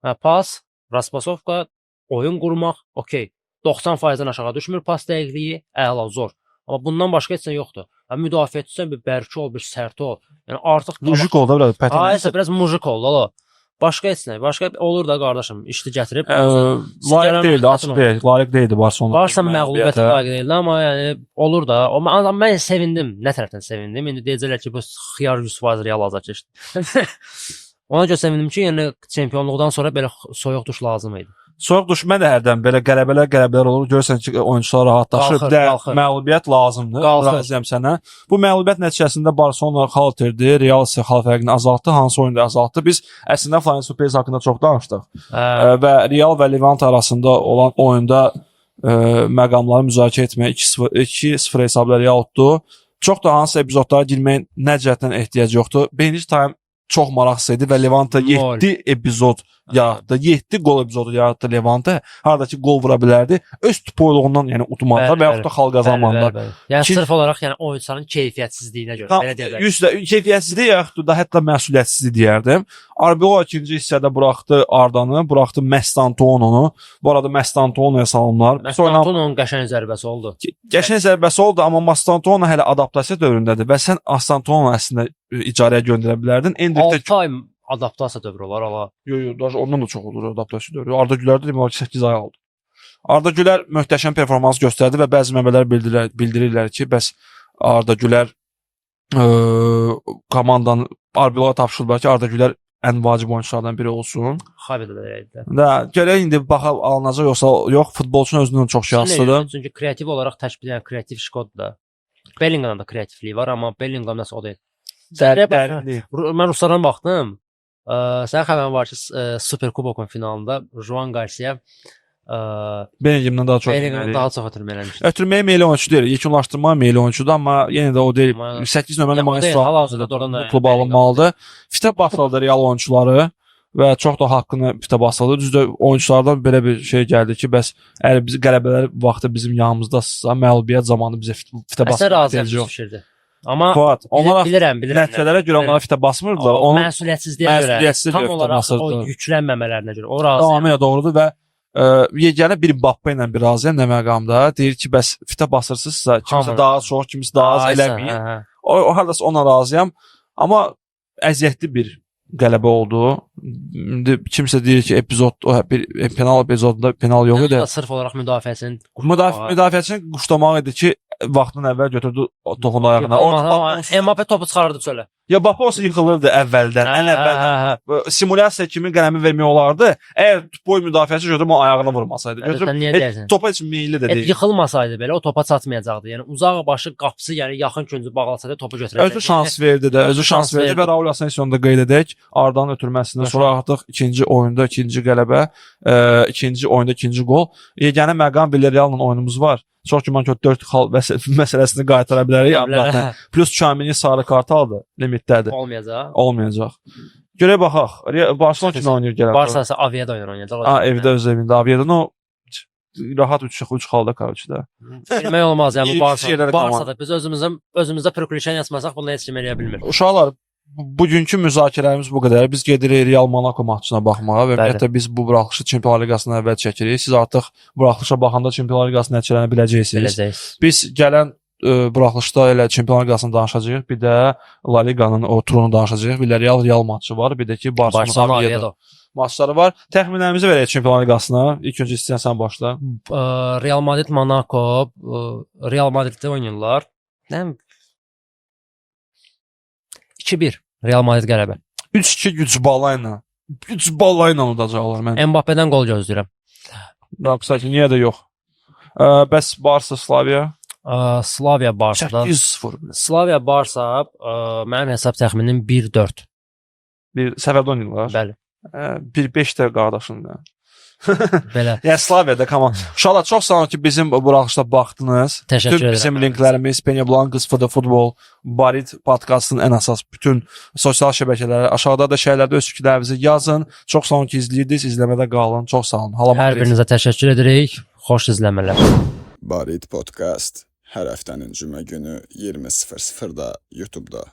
Hə, pas, raspasovka, oyun qurmaq, okey. 90%-dən aşağı düşmür pas dəqiqliyi, əla, zor. Amma bundan başqa heç nə yoxdur. Hə, müdafiəçisən bir bərk ol, bir sərt ol. Yəni artıq mujik ol da biraz pətin. Aysə biraz mujik ol, ala. Başqa heç nə, başqa olur da qardaşım, işli gətirib. Layiq deyildi, açıq deyil, layiq deyildi Barcelona. Barsa məğlubiyyətə layiq deyildi, amma yəni olur da. Mən sevindim, nə tərəfdən sevindim. İndi deyəcəklər ki, bu xiyar 100% Real alacaq keçdi. Ona görə sevindim ki, yəni çempionluqdan sonra belə soyuq duş lazım idi. Soyuq duş mən də hərdən belə qələbələr olur. Görürsən ki, oyunçular rahatlaşır. Məğlubiyyət lazımdır. Razıyam sənə. Bu məğlubiyyət nəticəsində Barcelona xal itirdi, Real isə xal fərqini azaltdı. Hansı oyunda azaltdı? Biz əslində Florentino Perez haqqında çox danışdıq. Və Real və Levante arasında olan oyunda məqamları müzakirə etməyə 2-0 hesabla Real utdu. Çox da hansı epizodlara girməyin nə cəhətdən ehtiyac yoxdur. Birinci time çox maraqsız idi və Levante 7 epizod yaratdı. 7 gol epizodu yaratdı Levante. Hardakı gol vura bilərdi. Öz topoyluğundan yəni utmadılar və yaxud da xal qazanmadılar. Yəni Ki- sırf olaraq yəni oyunçuların keyfiyyətsizliyinə görə belə deyək. 100% keyfiyyətsizlik yaxud da hətta məsuliyyətsizlik deyərdim. Arbeloa ikinci hissədə buraxdı Ardanı, buraxdı Mestantonunu. Bu arada Mestantonuya salamlar. Mestantonun qəşəng zərbəsi oldu. Qəşəng zərbəsi oldu, amma Mastantonu hələ adaptasiya dövründədir və sən Mastantonu əslində icarəyə göndərə bilərdin. 6 ay adaptasiya dövrü olar ala. Yox, ondan da çox olur adaptasiya dövrü. Arda Gülər də demək olar ki 8 ay aldı. Arda Gülər möhtəşəm performans göstərdi və bəzi mənbələr bildirirlər ki, bəs Arda Gülər komandanın Arbeloa tapşırdılar ki, Arda Gülər ən vacib oyunçulardan biri olsun. Xavi də eləydi. Da görək indi baxaq alınacaq yoxsa yox, futbolçunun özündən çox şanslıdır. Çünki kreativ olaraq təşkil edən kreativ Şkotdur da. Bellinghamda da kreativliyi var, amma Bellingham nəsə o deyil. Dərinlik. Mən Ruslardan baxdım. Sənin xəbərin var ki, Super Kubokun finalında Juan Garcia Bellinghamdan daha çox Bellinghamdan daha çox ötürmə eləmişdi. ötürməyə meyilli oyunçu deyil. Yekunlaşdırmağa meyilli oyunçudur, amma yenə də o deyil. 8 nömrəli Maestro kluba alınmalıdır. Fitə basıldı Real oyunçuları və çox da haqqını fitə basıldı. Düzdür, oyunçulardan belə bir şey gəldi ki, bəs əgər biz qələbələr vaxtı bizim yanımızdasa, məğlubiyyət zamanı bizə fitə Əsə razı basıldı yox. fikirdir. Amma Fuat, onlar bilirəm. nəticələrə görə onlara fitə basmırdılar. O Onun məsuliyyətsizliyə görə, məsuliyyətsizliyə tam görə olaraq o basırdı. yüklənməmələrinə görə. O razı. Tamamilə doğrudur və yeganə bir Mbappe ilə bir razıyam nə məqamda. Deyir ki, bəs fitə basırsınızsa, kimsə Hamı. daha çox, kimsə daha az eləməyin. O hardasa ona razıyam. Amma əziyyətli bir qələbə oldu. İndi kimsə deyir ki, o bir penal epizodunda penal yox idi. Sırf olaraq müdafiəsinin Müdafiəçinin quşlamaq idi ki, vaxtından əvvəl götürdü toxunu ayağına. Mbappe topu çıxardı çölə. Ya Mbappe olsa yıxılırdı əvvəldən. Ən əvvəl simulyasiya kimi qələmi vermək olardı. Əgər boy müdafiəçi götürüb o ayağına vurmasaydı. Götürüb topa heç meyilli də deyil. Yıxılmasaydı belə o topa çatmayacaqdı. Yəni uzaq başı qapısı, yəni yaxın küncü bağlasaydı topu götürəcəkdi. Özü şans verdi də, özü şans verdi və Raul Asensio'nu da qeyd edək. Ardanın ötürməsindən sonra artıq ikinci oyunda ikinci qələbə, ikinci oyunda ikinci gol. Yeganə məqam Villarreal'la oyunumuz var. Çox güman ki, 4 xal məsələsini qaytara bilərik. Plus Çamini sarı kart aldı, limitdədir. Olmayacaq. Görək baxaq. Barcelona kimi oynayır gələn. Barça isə Aviada oynayacaq. Evdə öz evində Aviada rahat 3 xalda qarşıda. Bilmək olmaz, yəni bu Barçada biz özümüzdə preklusion yazmasaq bunu heç kim eləyə bilmir. Uşaqlar, bugünkü müzakirələrimiz bu qədər. Biz gedirik Real Monaco maçına baxmağa və ümumiyyətlə biz bu buraxılışı Çempionlar Liqasına əvvəl çəkirik. Siz artıq buraxılışa baxanda Çempionlar Liqasının nəticələrini biləcəksiniz. Biz gələn buraxılışda elə Çempionlar Liqasını danışacağıq. Bir də La Liqanın o turunu danışacağıq. Villarreal Real maçı var. Bir də ki Barcelona Aviada maçları var. Təxminlərimizi verək Çempionlar Liqasına. İlk öncə istəyən sən başla. Real Madrid Monaco, Real Madriddə oynayırlar. 2-1 Real Madrid qələbə. 3-2 güc balayla. Güc balayla udacaqlar mən. Mbappe'dən gol gözləyirəm. Kısaca niyə də yox. Bəs Barça Slavia? Slavia Barça'da. 8-0. Slavia Barça mənim hesab təxminim 1-4. Bir səfərdə oynayırlar. Bəli. 1-5 də qardaşımdır. Belə. Yəni Slaviyada komanda. Uşaqlar çox sağ olun ki, bizim bu buraxılışda baxdınız. Təşəkkür edirəm. Bizim linklərimiz Peña Blancas for the Football, Barit podkastının ən əsas bütün sosial şəbəkələrə, aşağıda da şeylərdə öz fikirlərinizi yazın. Çox sağ olun ki, izləyirdiniz, izləmədə qalın. Çox sağ olun. Hər birinizə təşəkkür edirik. Xoş izləmələr. Barit Podcast hər həftənin cümə günü 20:00-da YouTube-da.